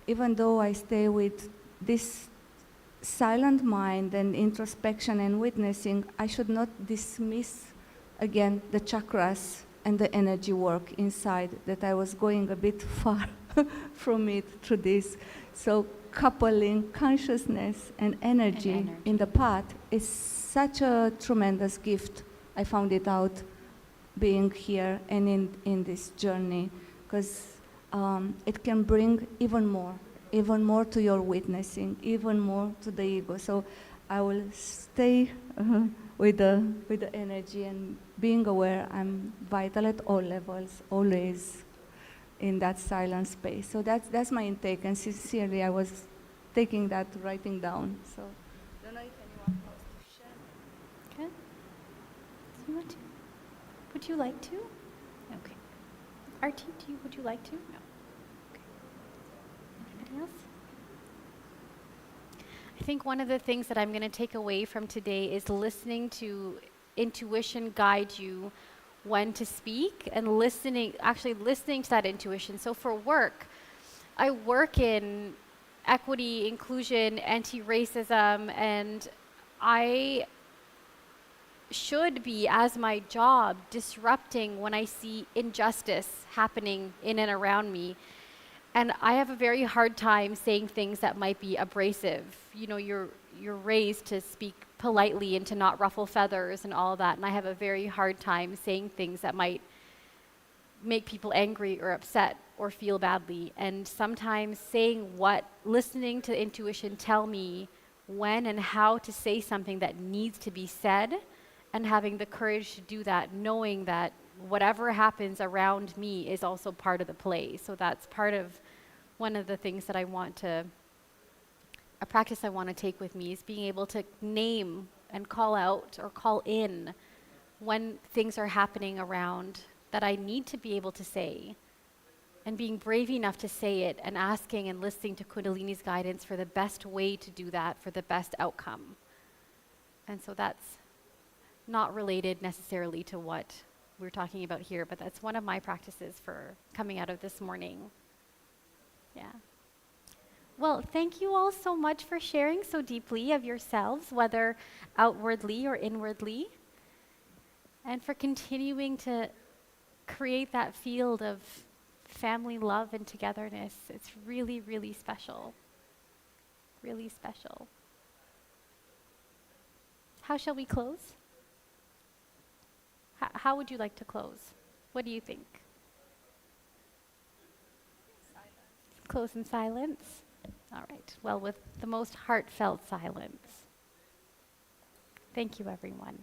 even though I stay with this silent mind and introspection and witnessing, I should not dismiss again the chakras and the energy work inside, that I was going a bit far from it through this. So coupling consciousness and energy in the path is such a tremendous gift. I found it out being here and in this journey, because it can bring even more to your witnessing, even more to the ego. So I will stay with the energy and being aware I'm vital at all levels, always in that silent space. So that's my intake, and sincerely I was taking that, writing down. So don't know if anyone wants to share. Okay. you want to? Would you like to? Okay. Artie, would you like to? No. Okay. Anybody else? I think one of the things that I'm going to take away from today is listening to intuition guide you when to speak and actually listening to that intuition. So for work, I work in equity, inclusion, anti-racism, and I should be, as my job, disrupting when I see injustice happening in and around me. And I have a very hard time saying things that might be abrasive. You know, you're raised to speak politely and to not ruffle feathers and all that. And I have a very hard time saying things that might make people angry or upset or feel badly. And sometimes listening to intuition tell me when and how to say something that needs to be said, and having the courage to do that, knowing that whatever happens around me is also part of the play. So that's part of one of the things that a practice I want to take with me is being able to name and call out or call in when things are happening around that I need to be able to say, and being brave enough to say it and asking and listening to Kundalini's guidance for the best way to do that, for the best outcome. And so that's not related necessarily to what we're talking about here, but that's one of my practices for coming out of this morning. Yeah. Well, thank you all so much for sharing so deeply of yourselves, whether outwardly or inwardly, and for continuing to create that field of family love and togetherness. It's really, really special. Really special. How shall we close? How would you like to close? What do you think? Silence. Close in silence? All right. Well, with the most heartfelt silence. Thank you, everyone.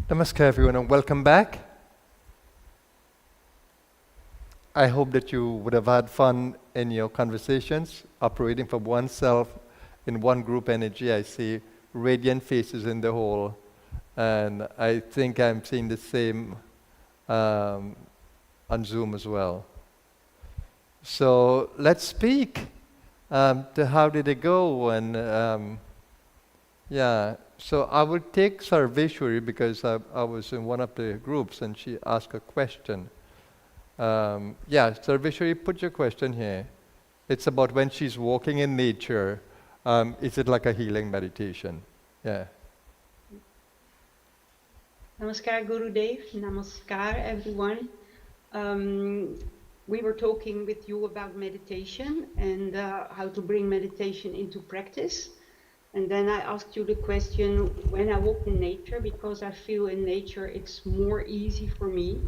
Namaskar everyone and welcome back. I hope that you would have had fun in your conversations, operating from oneself in one group energy. I see radiant faces in the hall, and I think I'm seeing the same on Zoom as well. So let's speak to how did it go, and so I will take Sarveshwari because I was in one of the groups and she asked a question. Sarveshwari, put your question here. It's about when she's walking in nature, is it like a healing meditation? Yeah. Namaskar, Gurudev. Namaskar, everyone. We were talking with you about meditation and how to bring meditation into practice. And then I asked you the question, when I walk in nature, because I feel in nature it's more easy for me.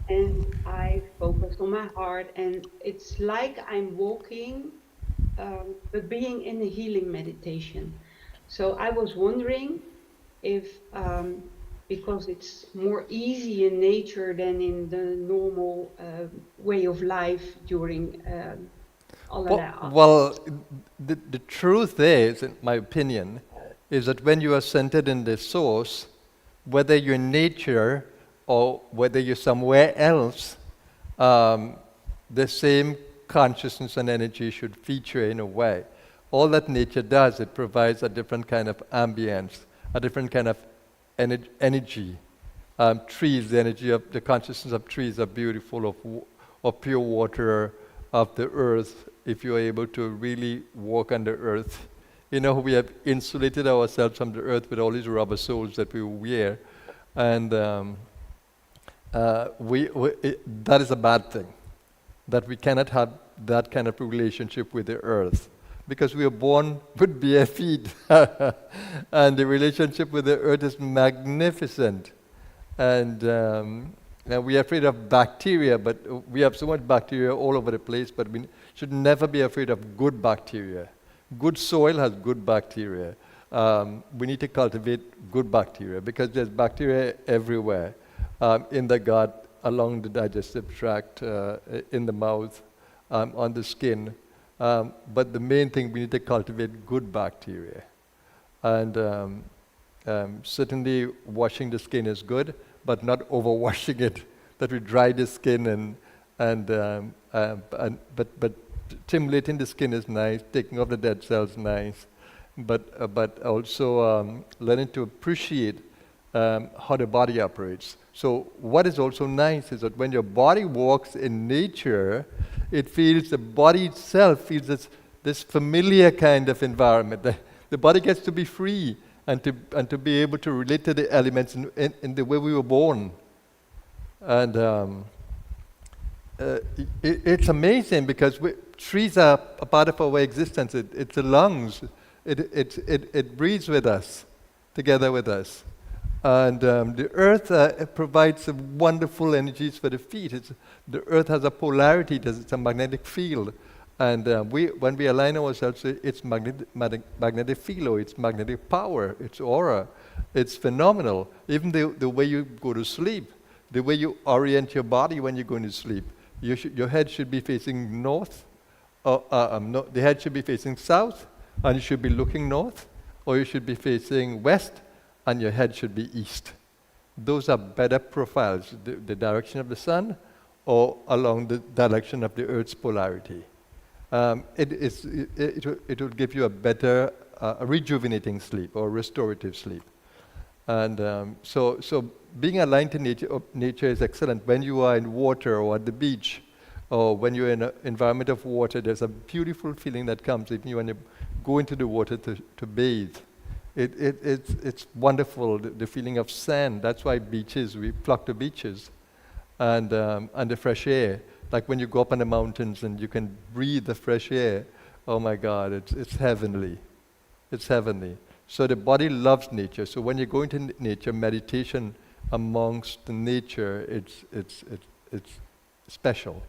And I focused on my heart, and it's like I'm walking, but being in a healing meditation. So I was wondering if, because it's more easy in nature than in the normal way of life during all of that. Well, the truth is, in my opinion, is that when you are centered in the source, whether you're in nature or whether you're somewhere else, the same consciousness and energy should feature in a way. All that nature does, it provides a different kind of ambience, a different kind of energy. Trees, the energy of the consciousness of trees are beautiful, of pure water, of the earth, if you're able to really walk on the earth. You know, we have insulated ourselves from the earth with all these rubber soles that we wear, and that is a bad thing, that we cannot have that kind of relationship with the earth, because we are born with bare feet, and the relationship with the earth is magnificent. And we are afraid of bacteria, but we have so much bacteria all over the place, but we should never be afraid of good bacteria. Good soil has good bacteria. We need to cultivate good bacteria, because there's bacteria everywhere, in the gut, along the digestive tract, in the mouth, on the skin. But the main thing, we need to cultivate good bacteria. And certainly washing the skin is good, but not overwashing it, that we dry the skin but stimulating the skin is nice, taking off the dead cells is nice, but also learning to appreciate how the body operates. So what is also nice is that when your body walks in nature, it feels, the body itself feels this familiar kind of environment. The body gets to be free and to be able to relate to the elements in the way we were born. And it's amazing, because trees are a part of our existence. It's the lungs. It breathes with us, together with us. And the earth provides wonderful energies for the feet. The earth has a polarity, it's a magnetic field. And when we align ourselves, it's magnetic field, it's magnetic power, it's aura. It's phenomenal. Even the way you go to sleep, the way you orient your body when you're going to sleep. Your head should be facing north, the head should be facing south, and you should be looking north, or you should be facing west, and your head should be east. Those are better profiles, the direction of the sun, or along the direction of the earth's polarity. It will give you a better, rejuvenating sleep or restorative sleep. And so being aligned to nature is excellent. When you are in water or at the beach, or when you're in an environment of water, there's a beautiful feeling that comes even when you go into the water to bathe. It's wonderful, the feeling of sand. That's why beaches, we flock to beaches. And the fresh air. Like when you go up on the mountains and you can breathe the fresh air, oh my God, it's heavenly. It's heavenly. So the body loves nature. So when you go into nature, meditation amongst the nature, it's special.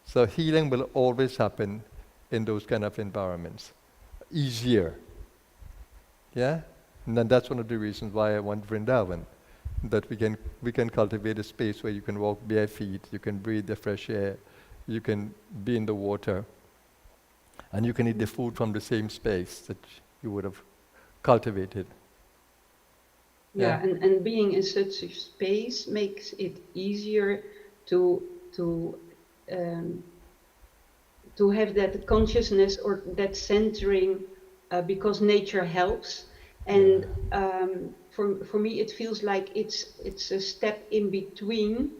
So healing will always happen in those kind of environments. Easier. Yeah? And then that's one of the reasons why I want Vrindavan. that we can cultivate a space where you can walk bare feet, you can breathe the fresh air, you can be in the water, and you can eat the food from the same space that you would have cultivated. Yeah, and being in such a space makes it easier to have that consciousness or that centering, because nature helps. And for me, it feels like it's a step in between,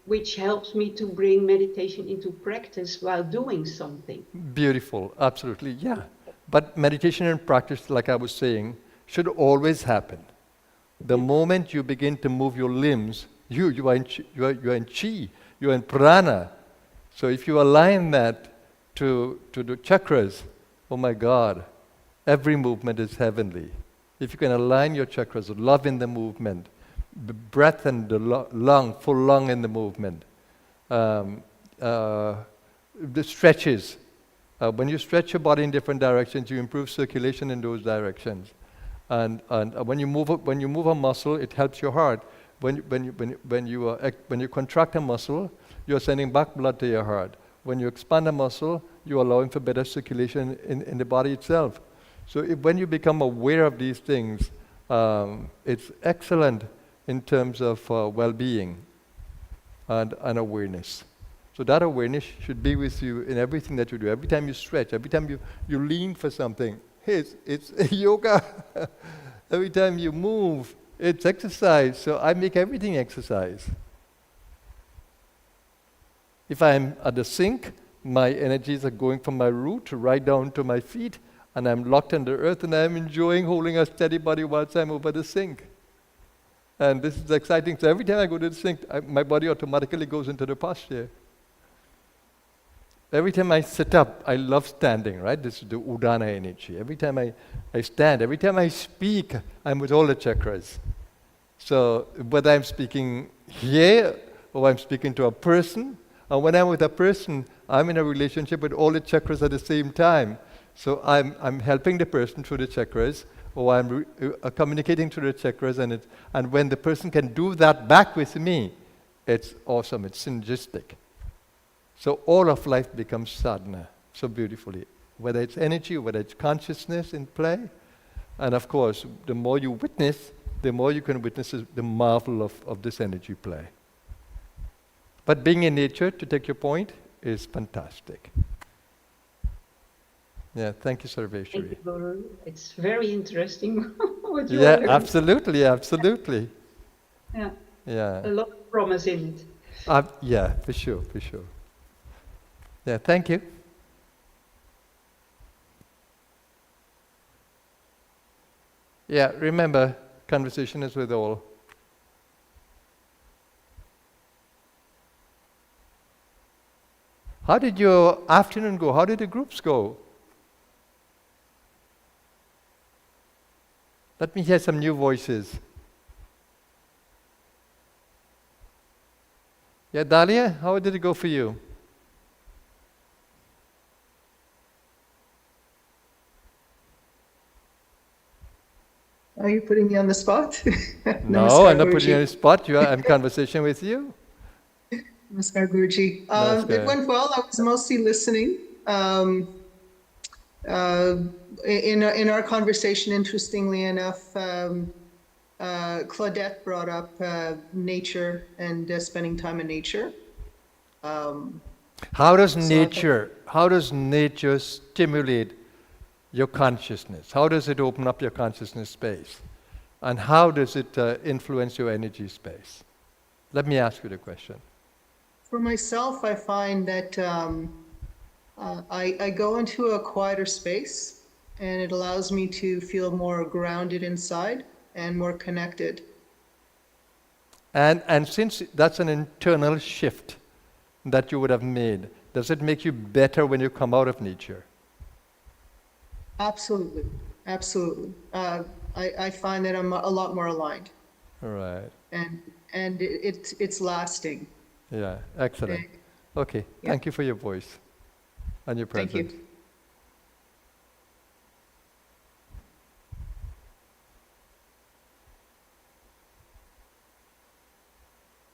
which helps me to bring meditation into practice while doing something. Beautiful, absolutely, yeah. But meditation and practice, like I was saying, should always happen. The moment you begin to move your limbs, you are in chi, you are in prana. So if you align that to the chakras, oh my God, every movement is heavenly. If you can align your chakras, love in the movement, the breath and the lung, full lung in the movement, the stretches. When you stretch your body in different directions, you improve circulation in those directions. And when you move a muscle, it helps your heart. When you contract a muscle, you're sending back blood to your heart. When you expand a muscle, you're allowing for better circulation in the body itself. So when you become aware of these things, it's excellent in terms of well-being and awareness. So that awareness should be with you in everything that you do. Every time you stretch, every time you lean for something, it's yoga. Every time you move, it's exercise. So I make everything exercise. If I'm at the sink, my energies are going from my root right down to my feet, and I'm locked under earth, and I'm enjoying holding a steady body whilst I'm over the sink. And this is exciting. So every time I go to the sink, my body automatically goes into the posture. Every time I sit up, I love standing, right? This is the Udana energy. Every time I stand, every time I speak, I'm with all the chakras. So whether I'm speaking here or I'm speaking to a person, and when I'm with a person, I'm in a relationship with all the chakras at the same time. So I'm helping the person through the chakras, or I'm communicating through the chakras, and when the person can do that back with me, it's awesome, it's synergistic. So all of life becomes sadhana, so beautifully. Whether it's energy, whether it's consciousness in play. And of course, the more you witness, the more you can witness the marvel of this energy play. But being in nature, to take your point, is fantastic. Yeah, thank you, Sarveshwari. Thank you, Guru. It's very interesting what you learned. Absolutely, absolutely. Yeah. Yeah. A lot of promise in it. Yeah, for sure, for sure. Yeah, thank you. Yeah, remember, conversation is with all. How did your afternoon go? How did the groups go? Let me hear some new voices. Yeah, Dahlia, how did it go for you? Are you putting me on the spot? No, I'm not putting you on the spot. I'm in conversation with you. Namaskar, Guruji. It went well. I was mostly listening. In our conversation, interestingly enough, Claudette brought up nature and spending time in nature. How does nature stimulate your consciousness? How does it open up your consciousness space? And how does it influence your energy space? Let me ask you the question. For myself, I find that I go into a quieter space, and it allows me to feel more grounded inside and more connected. And since that's an internal shift that you would have made, does it make you better when you come out of nature? Absolutely, absolutely. I find that I'm a lot more aligned. All right. And it's lasting. Yeah, excellent. Okay, Yeah. Thank you for your voice and your presence. Thank you.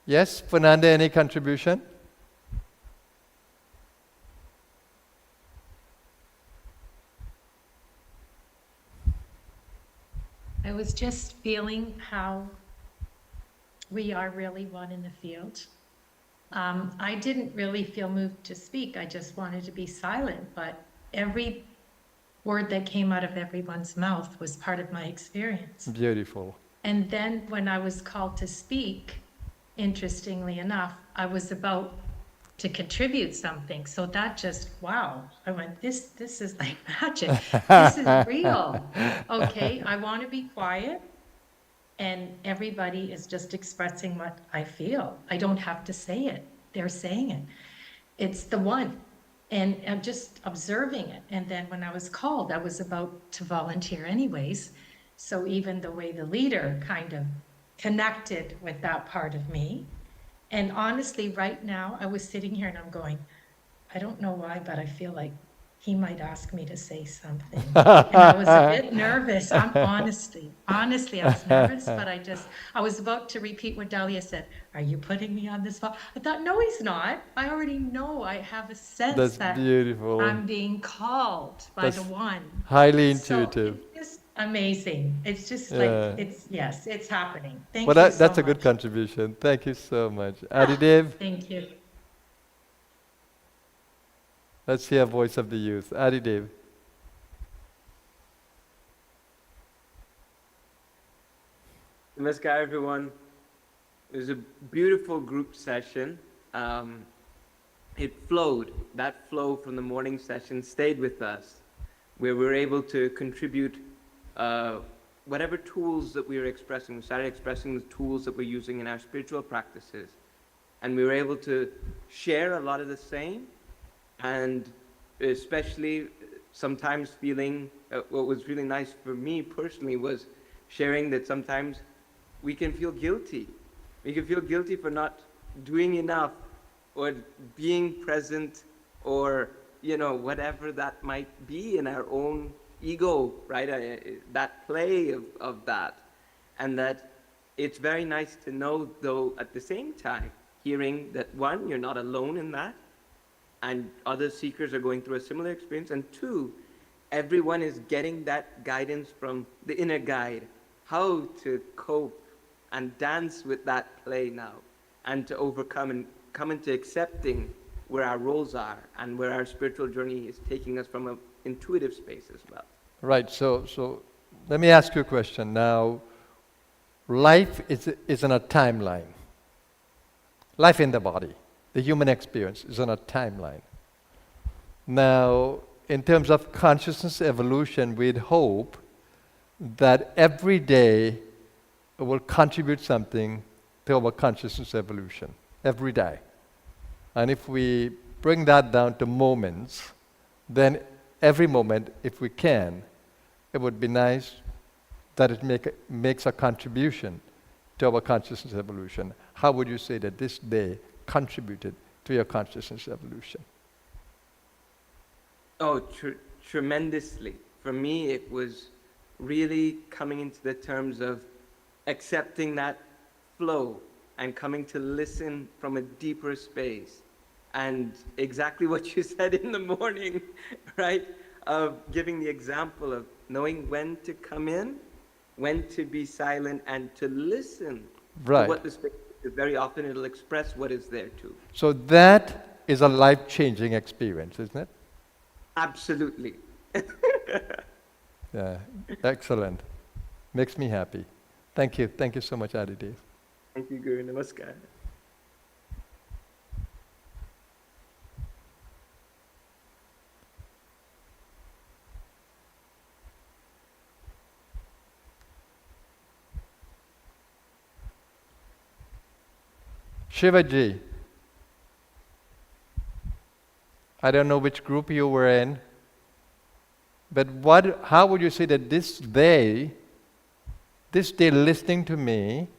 Yes, Fernanda, any contribution? I was just feeling how we are really one in the field. I didn't really feel moved to speak. I just wanted to be silent, but every word that came out of everyone's mouth was part of my experience. Beautiful. And then when I was called to speak, interestingly enough, I was about to contribute something. So that just, wow, I went, this is like magic. This is real. Okay, I want to be quiet. And everybody is just expressing what I feel. I don't have to say it. They're saying it. It's the one. And I'm just observing it. And then when I was called, I was about to volunteer anyways. So even the way the leader kind of connected with that part of me. And honestly, right now, I was sitting here and I'm going, I don't know why, but I feel like he might ask me to say something. And I was a bit nervous. Honestly, I was nervous, but I was about to repeat what Dahlia said. Are you putting me on the spot? I thought, no, he's not. I already know. I have a sense That's that beautiful. I'm being called by the one. Highly So intuitive. it's just amazing. It's just Yeah. like, it's happening. Thank Well, you so that's a much. good contribution. Thank you so much. Adidev, Thank you. let's hear voice of the youth. Adidev. Namaskar, everyone. It was a beautiful group session. It flowed. That flow from the morning session stayed with us, where we were able to contribute whatever tools that we were expressing. We started expressing the tools that we're using in our spiritual practices. And we were able to share a lot of the same, and especially sometimes feeling, what was really nice for me personally was sharing that sometimes we can feel guilty. We can feel guilty for not doing enough or being present or, whatever that might be in our own ego, right? That play of that. And that it's very nice to know, though, at the same time, hearing that one, you're not alone in that, and other seekers are going through a similar experience, and two, everyone is getting that guidance from the inner guide, how to cope and dance with that play now, and to overcome and come into accepting where our roles are and where our spiritual journey is taking us from an intuitive space as well. Right, so let me ask you a question. Now, life is on a timeline. Life in the body, the human experience is on a timeline. Now, in terms of consciousness evolution, we'd hope that every day will contribute something to our consciousness evolution, every day. And if we bring that down to moments, then every moment, if we can, it would be nice that it makes a contribution to our consciousness evolution. How would you say that this day contributed to your consciousness evolution? Oh, tremendously. For me, it was really coming into the terms of accepting that flow and coming to listen from a deeper space. And exactly what you said in the morning, right? Of giving the example of knowing when to come in, when to be silent, and to listen Right. to what the space is. Very often it'll express what is there too. So that is a life-changing experience, isn't it? Absolutely. Yeah, excellent. Makes me happy. Thank you. Thank you so much, Adidev. Thank you, Guru. Namaskar. Shivaji, I don't know which group you were in, but how would you say that this day listening to me,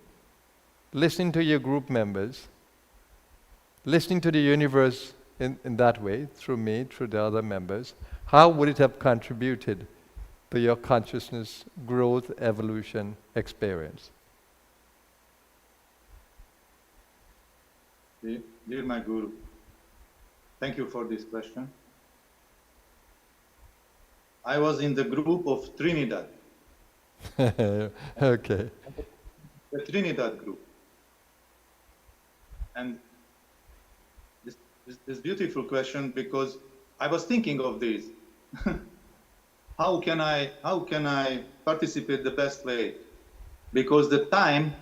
listening to your group members, listening to the universe in that way, through me, through the other members, how would it have contributed to your consciousness growth, evolution experience? Dear my Guru, thank you for this question. I was in the group of Trinidad. Okay. The Trinidad group. And this beautiful question, because I was thinking of this. How can I participate the best way? Because the time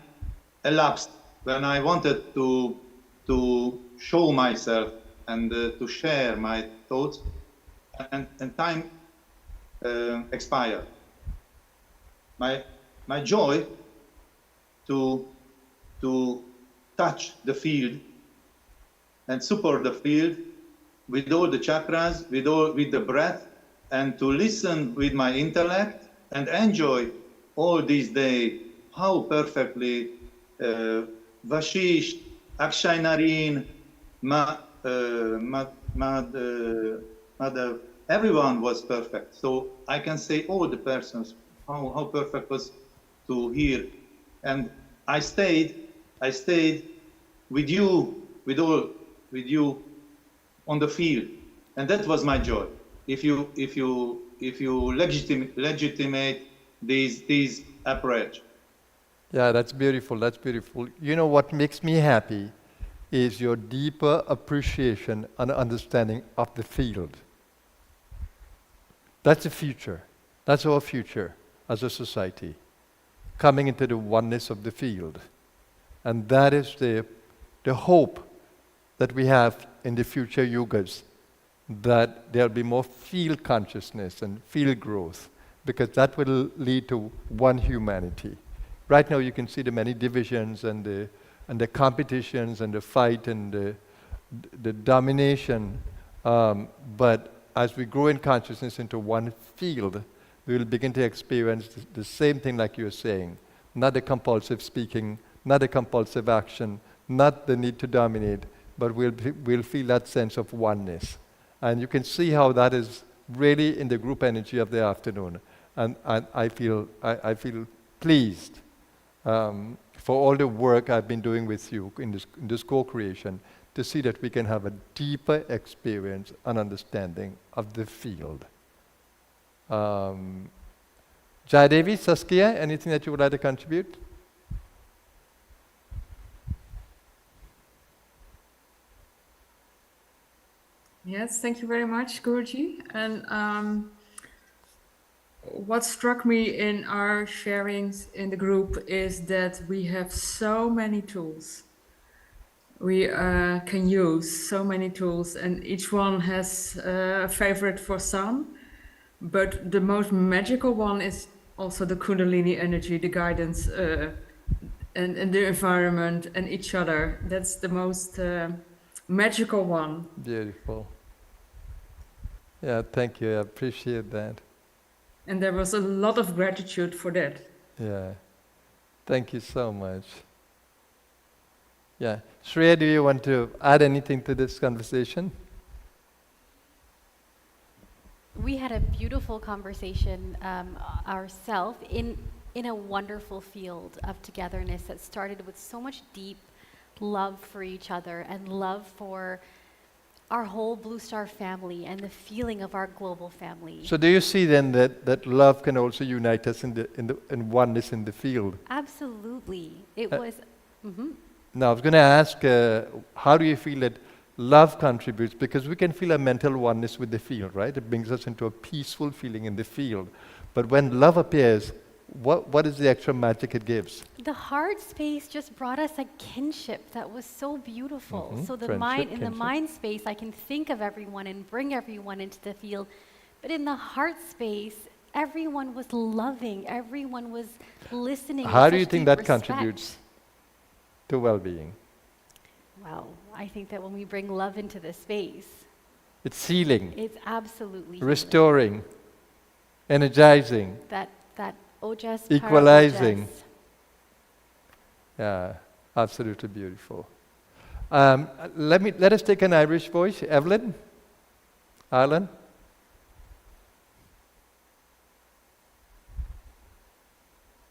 elapsed when I wanted to show myself and to share my thoughts, and time expired. My joy to touch the field and support the field with all the chakras, with the breath, and to listen with my intellect and enjoy all these days how perfectly Vashish, Akshay Nareen, Madhav, everyone was perfect. So I can say all the persons how perfect was to hear. And I stayed with you, with you on the field, and that was my joy. If you legitimate these approach. Yeah, that's beautiful. That's beautiful. You know what makes me happy is your deeper appreciation and understanding of the field. That's the future. That's our future as a society, coming into the oneness of the field. And that is the hope that we have in the future yugas, that there'll be more field consciousness and field growth, because that will lead to one humanity. Right now you can see the many divisions and the competitions and the fight and the domination, but as we grow in consciousness into one field, we will begin to experience the same thing like you're saying. Not the compulsive speaking, not the compulsive action, not the need to dominate, but we'll feel that sense of oneness. And you can see how that is really in the group energy of the afternoon. And I feel pleased for all the work I've been doing with you in this co-creation, to see that we can have a deeper experience and understanding of the field. Jayadevi, Saskia, anything that you would like to contribute? Yes, thank you very much, Guruji. And what struck me in our sharings in the group is that we have so many tools. We can use so many tools, and each one has a favorite for some. But the most magical one is also the Kundalini energy, the guidance, and the environment and each other. That's the most magical one. Beautiful. Yeah, thank you. I appreciate that. And there was a lot of gratitude for that. Yeah. Thank you so much. Yeah. Shreya, do you want to add anything to this conversation? We had a beautiful conversation ourselves in a wonderful field of togetherness that started with so much deep love for each other and love for our whole Blue Star family and the feeling of our global family. So do you see then that love can also unite us in oneness in the field? Absolutely. It was... Mm-hmm. Now I was going to ask, how do you feel that love contributes? Because we can feel a mental oneness with the field, right? It brings us into a peaceful feeling in the field. But when love appears, what is the extra magic it gives? The heart space just brought us a kinship that was so beautiful. Mm-hmm. So the Friendship, mind, in the kinship. mind space, I can think of everyone and bring everyone into the field. But in the heart space, everyone was loving. Everyone was listening. How with do you such think deep that respect. contributes to well-being? Well, I think that when we bring love into the space, It's healing. it's absolutely Restoring. Energizing. that ojas, Equalizing. para-ojas. Yeah, absolutely beautiful. Let us take an Irish voice. Evelyn? Alan?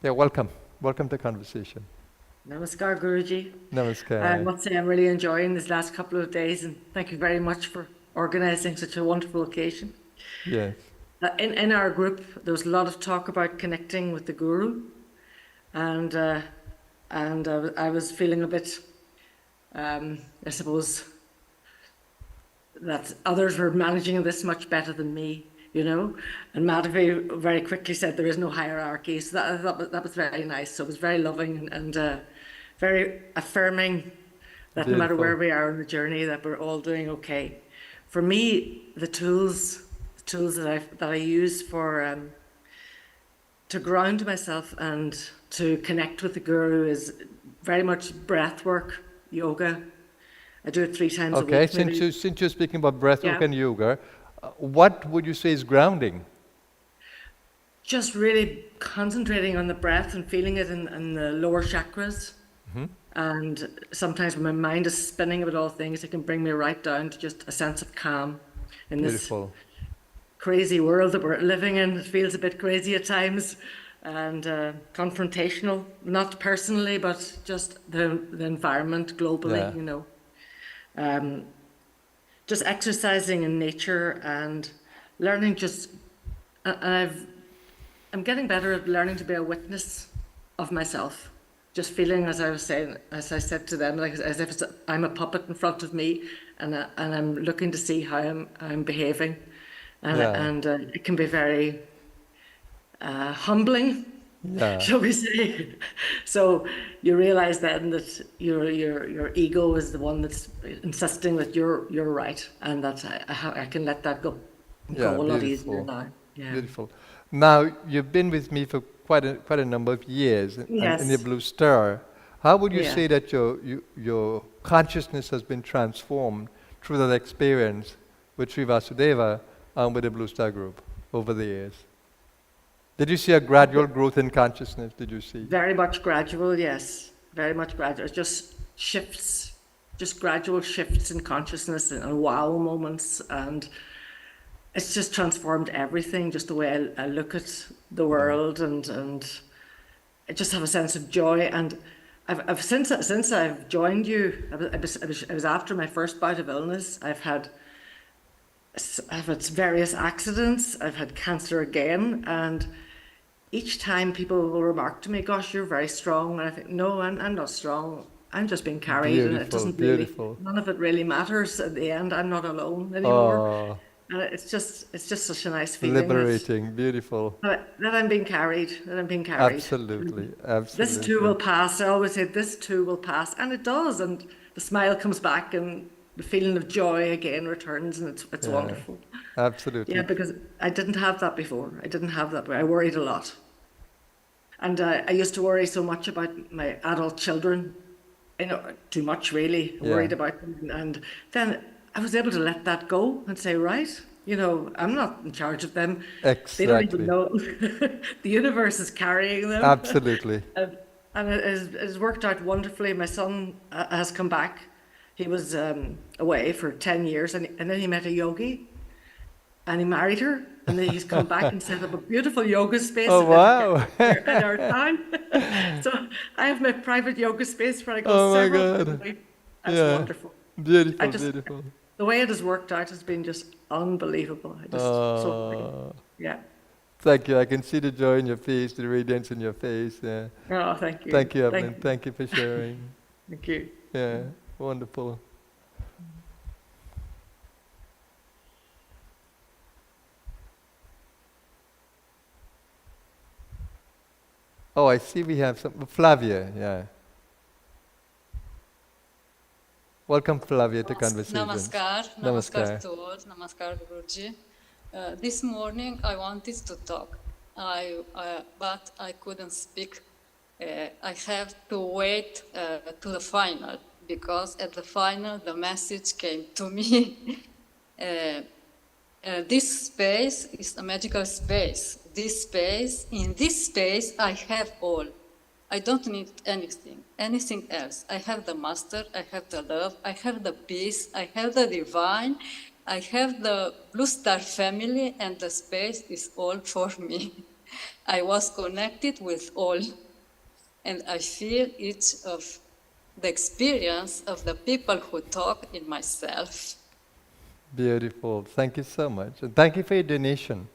Yeah, welcome. Welcome to conversation. Namaskar, Guruji. I Namaskar. must say I'm really enjoying this last couple of days, and thank you very much for organizing such a wonderful occasion. Yes. In our group, there was a lot of talk about connecting with the Guru, and I was feeling a bit, I suppose, that others were managing this much better than me, you know. And Madhavi very quickly said there is no hierarchy, so I thought that was very nice. So it was very loving and very affirming that no matter Beautiful. where we are in the journey, that we're all doing okay. For me, the tools that I use for to ground myself and to connect with the Guru is very much breath work, yoga. I do it 3 times a Okay, week. since you're speaking about breathwork Yeah. and yoga, what would you say is grounding? Just really concentrating on the breath and feeling it in the lower chakras. Mhm. And sometimes when my mind is spinning about all things, it can bring me right down to just a sense of calm in this Beautiful. crazy world that we're living in. It feels a bit crazy at times and confrontational, not personally, but just the environment globally, Yeah. you know. Just exercising in nature and learning just, I'm getting better at learning to be a witness of myself. Just feeling, as I was saying, as I said to them, like as if I'm a puppet in front of me, and I'm looking to see how I'm behaving, and it can be very humbling, Yeah. shall we say? So you realize then that your ego is the one that's insisting that you're right, and that I can let that go a lot easier now. Yeah. Beautiful. Now, you've been with me for quite a number of years in the Blue Star. How would you say that your consciousness has been transformed through that experience with Sri Vasudeva and with the Blue Star group over the years? Did you see a gradual growth in consciousness? Did you see? Very much gradual, yes. Very much gradual. It just shifts, just gradual shifts in consciousness and wow moments, and it's just transformed everything, just the way I look at the world, and I just have a sense of joy. And I've since I've joined you, I was after my first bout of illness. I've had various accidents. I've had cancer again, and each time people will remark to me, "Gosh, you're very strong," and I think, "No, I'm not strong. I'm just being carried, and it doesn't really. None of it really matters at the end. I'm not alone anymore." Oh. And it's just such a nice feeling. Liberating, beautiful. That I'm being carried. That I'm being carried. Absolutely, This too will pass. I always say this too will pass, and it does. And the smile comes back, and the feeling of joy again returns, and it's wonderful. Absolutely. Yeah, because I didn't have that before. I didn't have that. I worried a lot, and I used to worry so much about my adult children. You know, too much really. Worried about them, and then I was able to let that go and say, right, you know, I'm not in charge of them. Exactly. They don't even know. The universe is carrying them. Absolutely. And it has worked out wonderfully. My son has come back. He was away for 10 years, and then he met a yogi, and he married her. And then he's come back and set up a beautiful yoga space in our town. So I have my private yoga space where I go several times a week. That's wonderful. Beautiful, beautiful. The way it has worked out has been just unbelievable. Yeah. Thank you. I can see the joy in your face, the radiance in your face. Yeah. Oh, thank you. Thank you, Evelyn. Thank you for sharing. Thank you. Yeah, wonderful. Oh, I see we have some. Flavia, yeah. Welcome, Flavia, to Conversation. Namaskar. Namaskar to all. Namaskar, Guruji. This morning I wanted to talk, but I couldn't speak. I have to wait to the final, because at the final the message came to me. This space is a magical space. In this space I have all. I don't need anything else. I have the master, I have the love, I have the peace, I have the divine, I have the Blue Star family, and the space is all for me. I was connected with all. and I feel each of the experience of the people who talk in myself. Beautiful. Thank you so much. And thank you for your donation.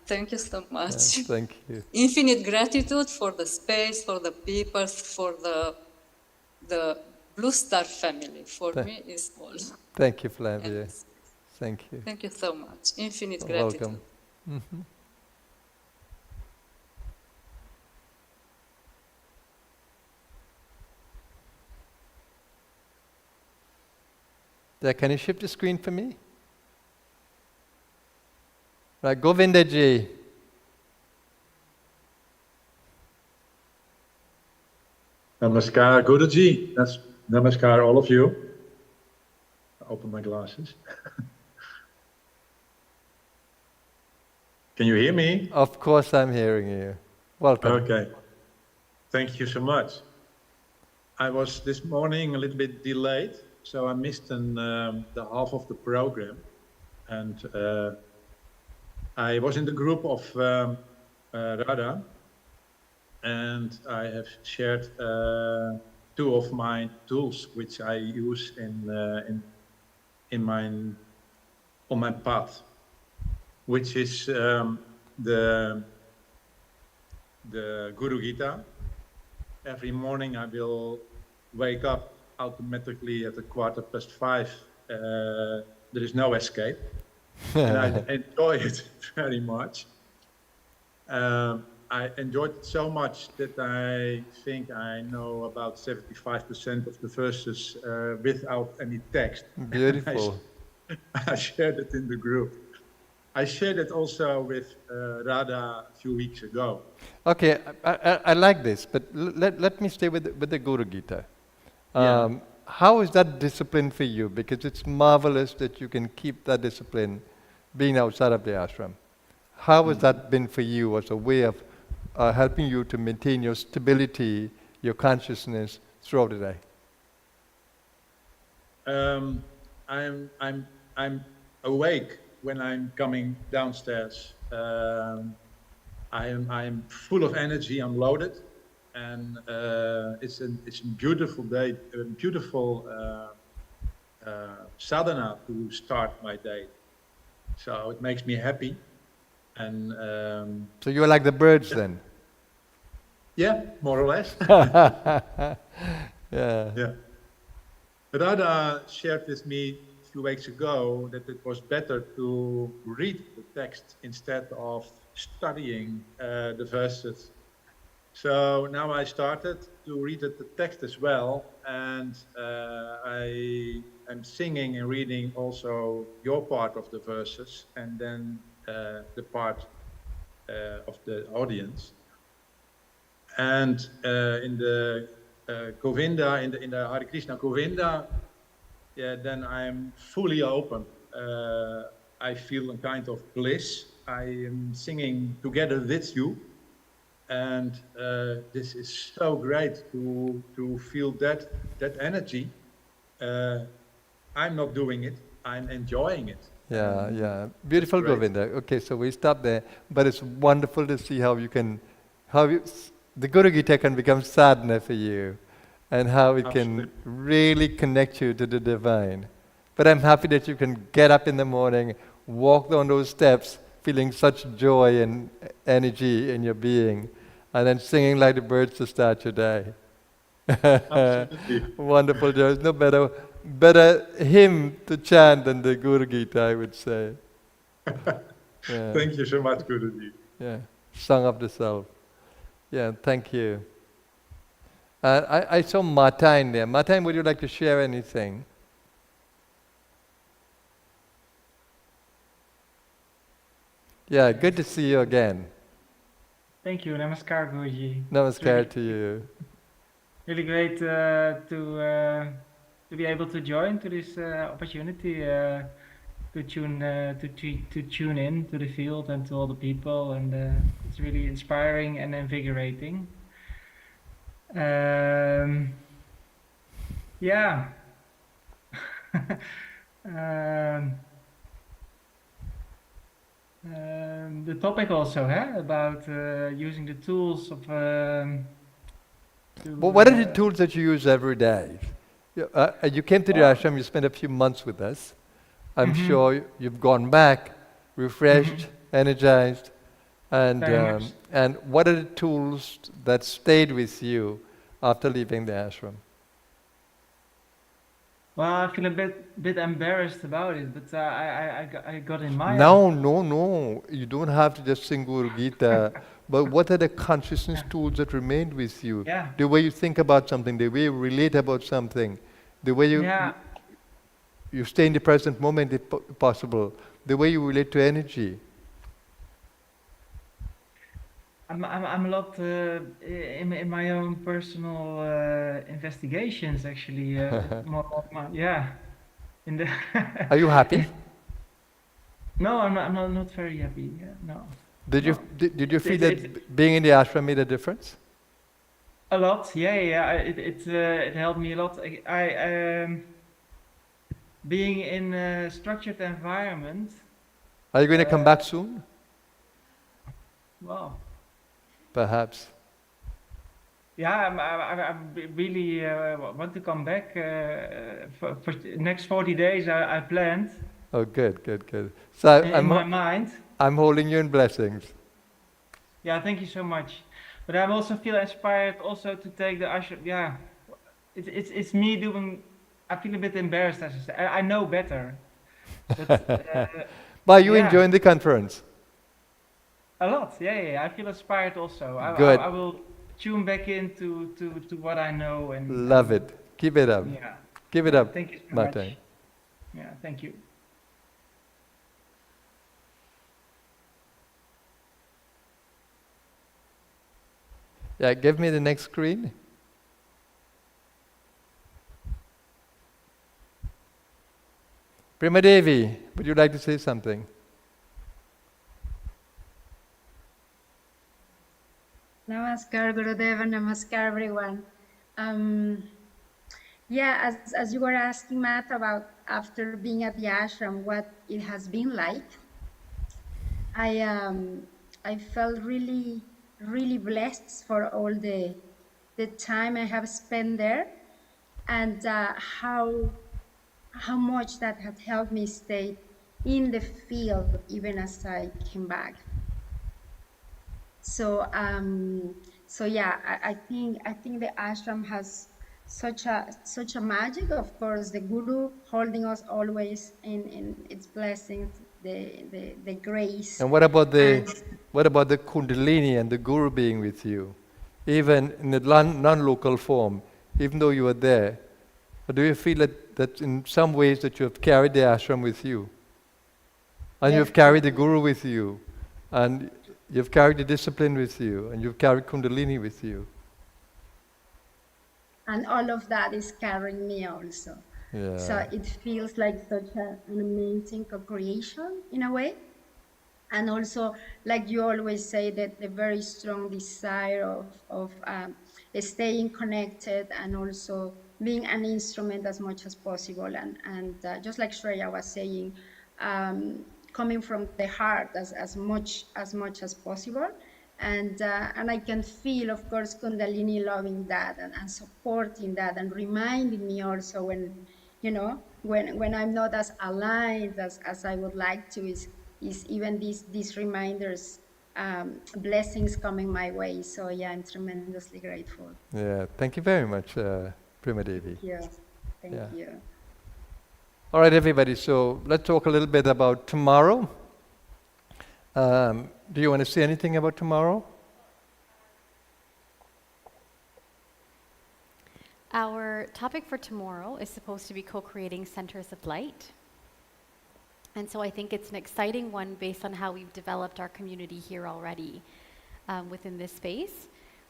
Thank you so much. Thank you. Infinite gratitude for the space, for the people, for the Blue Star family. For me, is all. Thank you, Flavia. Thank you. Thank you so much. Infinite You're gratitude. welcome. Mm-hmm. Yeah, can you shift the screen for me? Right, Govinda ji. Namaskar, Guruji. Namaskar, all of you. I open my glasses. Can you hear me? Of course I'm hearing you. Welcome. Okay. Thank you so much. I was this morning a little bit delayed, so I missed the half of the program. And I was in the group of Radha, and I have shared two of my tools which I use on my path, which is the Guru Gita. Every morning I will wake up automatically at 5:15. There is no escape, and I enjoy it very much. I enjoyed it so much that I think I know about 75% of the verses without any text. Beautiful. I shared it in the group. I shared it also with Radha a few weeks ago. Okay, I like this, but let me stay with the Guru Gita. How is that discipline for you? Because it's marvelous that you can keep that discipline being outside of the ashram. How has that been for you as a way of helping you to maintain your stability, your consciousness throughout the day? I'm awake when I'm coming downstairs. I'm full of energy. I'm loaded, and it's a beautiful day, a beautiful sadhana to start my day. So it makes me happy. And so you're like the birds then? Yeah, more or less. Yeah. Radha shared with me a few weeks ago that it was better to read the text instead of studying the verses. So now I started to read the text as well, and I am singing and reading also your part of the verses, and then the part of the audience. And in the Govinda, in the Hare Krishna Govinda, then I'm fully open. I feel a kind of bliss. I am singing together with you, and this is so great to feel that energy. I'm not doing it. I'm enjoying it. Yeah. Beautiful, Govinda. Okay, so we stop there. But it's wonderful to see how the Guru Gita can become sadhana for you, and how it can really connect you to the divine. But I'm happy that you can get up in the morning, walk down those steps, feeling such joy and energy in your being, and then singing like the birds to start your day. Wonderful. There is no better hymn to chant than the Guru Gita, I would say. Thank you so much, Guruji. Yeah, song of the self. Yeah, thank you. I saw Martijn there. Martijn, would you like to share anything? Yeah, good to see you again. Thank you. Namaskar, Guruji. Namaskar to you. Really great to be able to join to this opportunity to tune in to the field and to all the people, and it's really inspiring and invigorating. Yeah. The topic also about using the tools of Well, what are the tools that you use every day? You came to the Well- ashram, you spent a few months with us. I'm Mhm. sure you've gone back, refreshed, energized, Very much. and what are the tools that stayed with you after leaving the ashram? Well, I feel a bit embarrassed about it, but I got in my No. You don't have to just sing Guru Gita. But what are the consciousness tools that remained with you? Yeah. The way you think about something, the way you relate about something, the way Yeah. you stay in the present moment if possible, the way you relate to energy. I'm a lot in my own personal investigations actually. Yeah. In the Are you happy? No, I'm not very happy. Yeah, no. Did you feel It's that being in the ashram made a difference? a lot? Yeah. It helped me a lot. Being in a structured environment. Are you going to come back soon? Well. Perhaps. Yeah, I really want to come back for next 40 days. I planned. Oh, good. So In my mind. I'm holding you in blessings. Yeah, thank you so much. But I also feel inspired also to take the ashram. Yeah, it's me doing. I feel a bit embarrassed, as I say. I know better. But, Are you enjoying the conference? A lot, yeah. I feel inspired also. Good. I will tune back into to what I know and Love it. Keep it up. Yeah. Keep it up, Thank you so Martin. much. Yeah, thank you. Yeah, give me the next screen. Prima Devi, would you like to say something? Namaskar, Gurudeva. Namaskar, everyone. Yeah, as you were asking, Matt, about after being at the ashram, what it has been like, I felt really, really blessed for all the time I have spent there, and how much that had helped me stay in the field even as I came back. So yeah, I think the ashram has such a magic. Of course, the guru holding us always in its blessings, the grace. And what about the Kundalini and the Guru being with you, even in the non-local form, even though you were there? Or do you feel that in some ways that you have carried the ashram with you, and you've carried the Guru with you, and you've carried the discipline with you, and you've carried Kundalini with you? And all of that is carrying me also. Yeah. So it feels like such an amazing co-creation in a way. And also, like you always say, that the very strong desire of staying connected and also being an instrument as much as possible. And just like Shreya was saying, coming from the heart as much as possible. And I can feel, of course, Kundalini loving that and supporting that and reminding me also when, when I'm not as aligned as I would like to, is even these reminders, blessings coming my way. So yeah, I'm tremendously grateful. Yeah, thank you very much, Prima Devi. Thank you. Thank you. All right, everybody, so let's talk a little bit about tomorrow. Do you want to say anything about tomorrow? Our topic for tomorrow is supposed to be co-creating centers of light. And so I think it's an exciting one based on how we've developed our community here already within this space.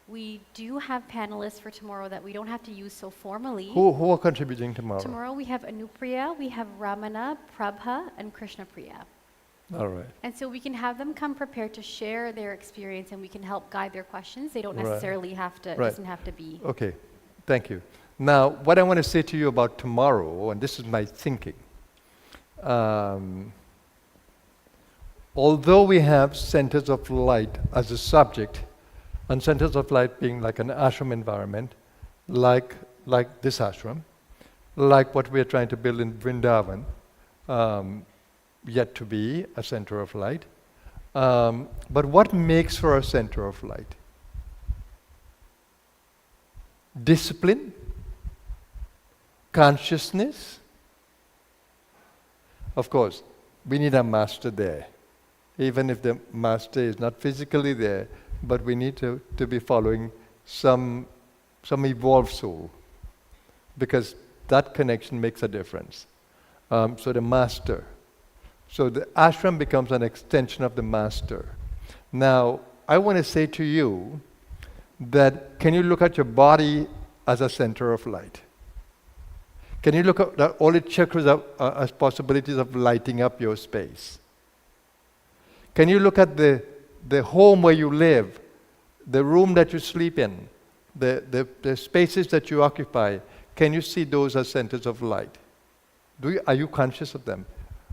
We do have panelists for tomorrow that we don't have to use so formally. Who are contributing tomorrow? Tomorrow we have Anupriya, we have Ramana, Prabha, and Krishnapriya. All right. And so we can have them come prepared to share their experience, and we can help guide their questions. They don't necessarily have to, it doesn't have to be. Okay, thank you. Now, what I want to say to you about tomorrow, and this is my thinking, although we have centers of light as a subject, and centers of light being like an ashram environment, like this ashram, like what we are trying to build in Vrindavan, yet to be a center of light. But what makes for a center of light? Discipline, consciousness. Of course, we need a master there. Even if the master is not physically there, but we need to be following some evolved soul, because that connection makes a difference. So the master. So the ashram becomes an extension of the master. Now, I want to say to you that, can you look at your body as a center of light? Can you look at all the chakras as possibilities of lighting up your space? Can you look at the home where you live, the room that you sleep in, the spaces that you occupy? Can you see those as centers of light? Are you conscious of them?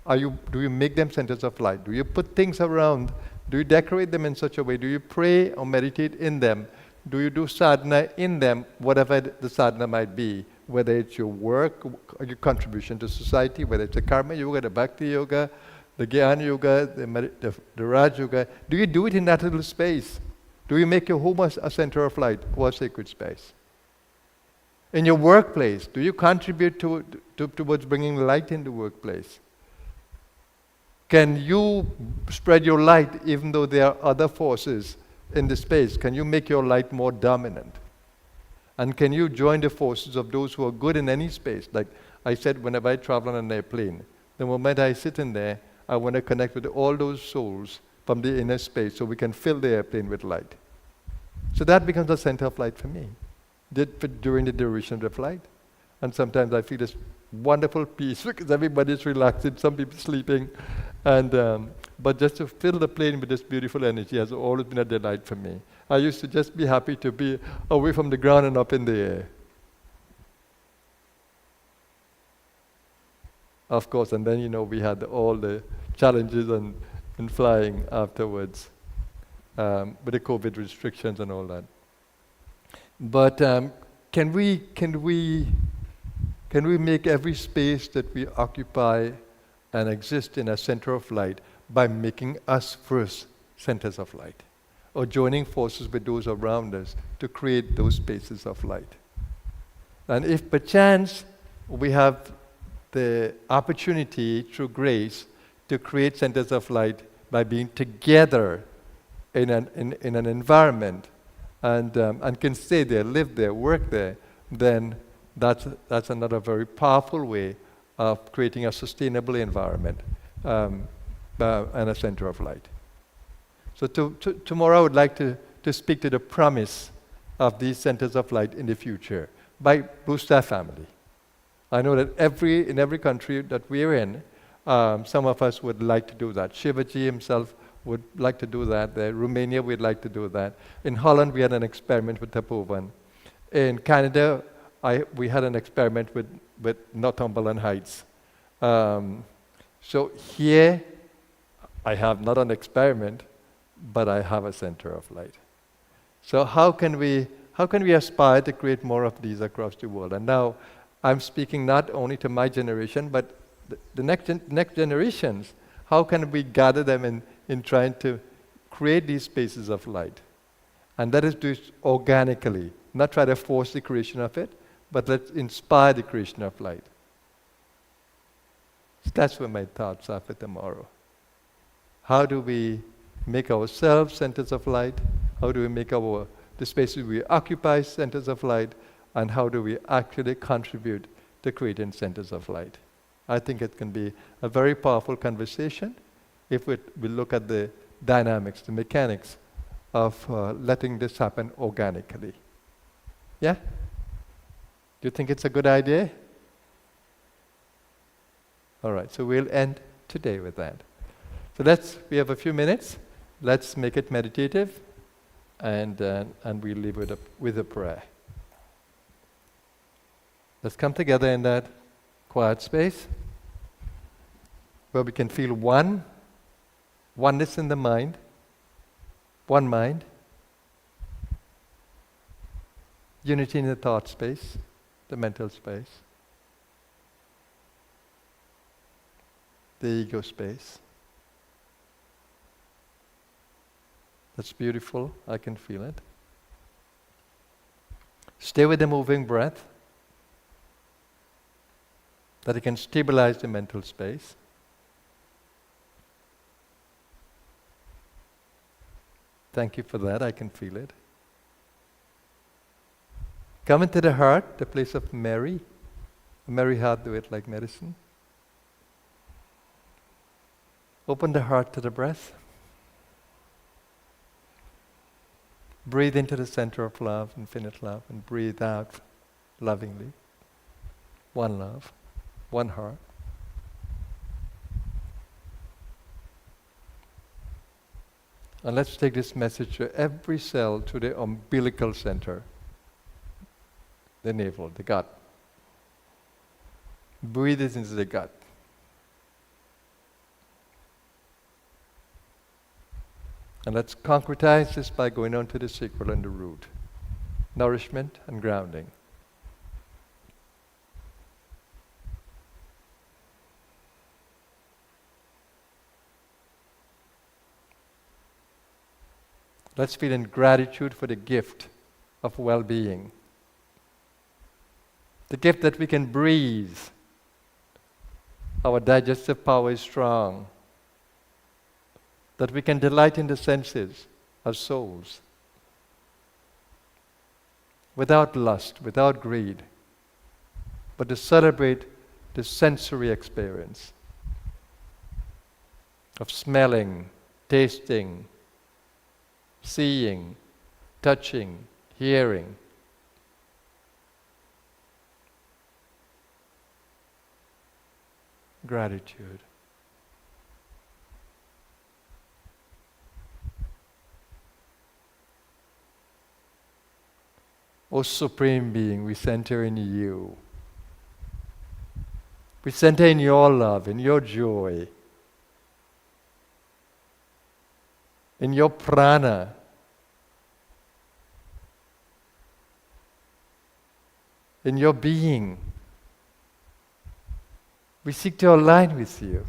Do you make them centers of light? Do you put things around? Do you decorate them in such a way? Do you pray or meditate in them? Do you do sadhana in them, whatever the sadhana might be, whether it's your work, or your contribution to society, whether it's the karma yoga, the bhakti yoga, the jnana yoga, the raj yoga. Do you do it in that little space? Do you make your home a center of light or a sacred space? In your workplace, do you contribute towards bringing light in the workplace? Can you spread your light even though there are other forces in the space? Can you make your light more dominant? And can you join the forces of those who are good in any space? Like I said, whenever I travel on an airplane, the moment I sit in there, I want to connect with all those souls from the inner space so we can fill the airplane with light. So that becomes a center of light for me during the duration of the flight. And sometimes I feel this wonderful peace because everybody's relaxing, some people sleeping. But just to fill the plane with this beautiful energy has always been a delight for me. I used to just be happy to be away from the ground and up in the air. Of course, and then we had all the challenges in flying afterwards with the COVID restrictions and all that. But can we make every space that we occupy and exist in a center of light by making us first centers of light, or joining forces with those around us to create those spaces of light? And if perchance we have the opportunity through grace to create centers of light by being together in an environment and can stay there, live there, work there, then that's another very powerful way of creating a sustainable environment and a center of light. So tomorrow I would like to speak to the promise of these centers of light in the future by Blue Star Family. I know that in every country that we're in, some of us would like to do that. Shivaji himself would like to do that. Romania, we'd like to do that. In Holland, we had an experiment with Tapovan. In Canada, we had an experiment with Northumberland Heights. So here, I have not an experiment, but I have a center of light. So how can we aspire to create more of these across the world? And now, I'm speaking not only to my generation, but the next generations. How can we gather them in trying to create these spaces of light? And that is do it organically, not try to force the creation of it, but let's inspire the creation of light. So that's where my thoughts are for tomorrow. How do we make ourselves centers of light? How do we make the spaces we occupy centers of light? And how do we actually contribute to creating centers of light? I think it can be a very powerful conversation if we look at the dynamics, the mechanics of letting this happen organically. Yeah? Do you think it's a good idea? All right, so we'll end today with that. So we have a few minutes. Let's make it meditative, and we'll leave with a prayer. Let's come together in that quiet space where we can feel oneness in the mind, one mind. Unity in the thought space, the mental space, the ego space. That's beautiful, I can feel it. Stay with the moving breath, that it can stabilize the mental space. Thank you for that, I can feel it. Come into the heart, the place of Mary. A merry heart do it like medicine. Open the heart to the breath. Breathe into the center of love, infinite love, and breathe out lovingly. One love, one heart. And let's take this message to every cell, to the umbilical center, the navel, the gut. Breathe it into the gut. And let's concretize this by going on to the sacral and the root. Nourishment and grounding. Let's feel in gratitude for the gift of well-being. The gift that we can breathe. Our digestive power is strong. That we can delight in the senses, our souls. Without lust, without greed. But to celebrate the sensory experience of smelling, tasting, seeing, touching, hearing. Gratitude. O Supreme Being, we center in you. We center in your love, in your joy, in your prana. In your being. We seek to align with you.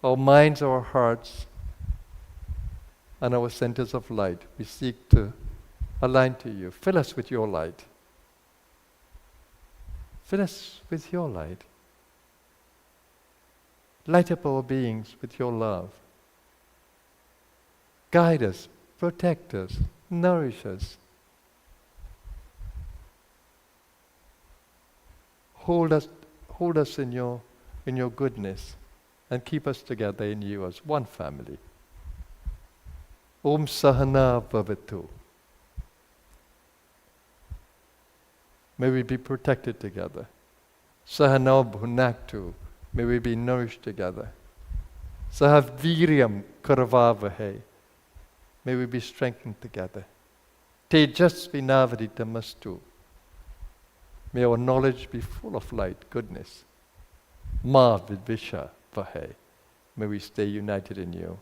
Our minds, our hearts, and our centers of light, we seek to align to you. Fill us with your light. Fill us with your light. Light up our beings with your love. Guide us, protect us, nourish us. Hold us in your goodness and keep us together in you as one family. Om Sahana Bhavatu. May we be protected together. Sahana Bhunaktu. May we be nourished together. Sahaviryam Karavavahe. May we be strengthened together. Tejasvinavaditamastu. May our knowledge be full of light, goodness. Ma Vidvisha Vahe. May we stay united in you,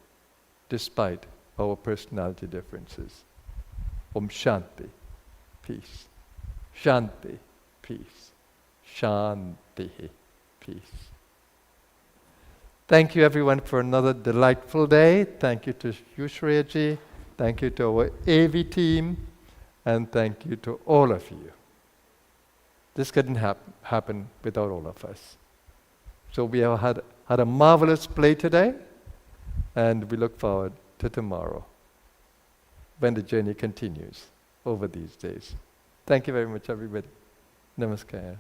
despite our personality differences. Om Shanti, peace. Shanti, peace. Shanti, peace. Thank you everyone for another delightful day. Thank you to Yushreyaji. Thank you to our AV team. And thank you to all of you. This couldn't happen without all of us. So we have had a marvelous play today, and we look forward to tomorrow when the journey continues over these days. Thank you very much, everybody. Namaskar.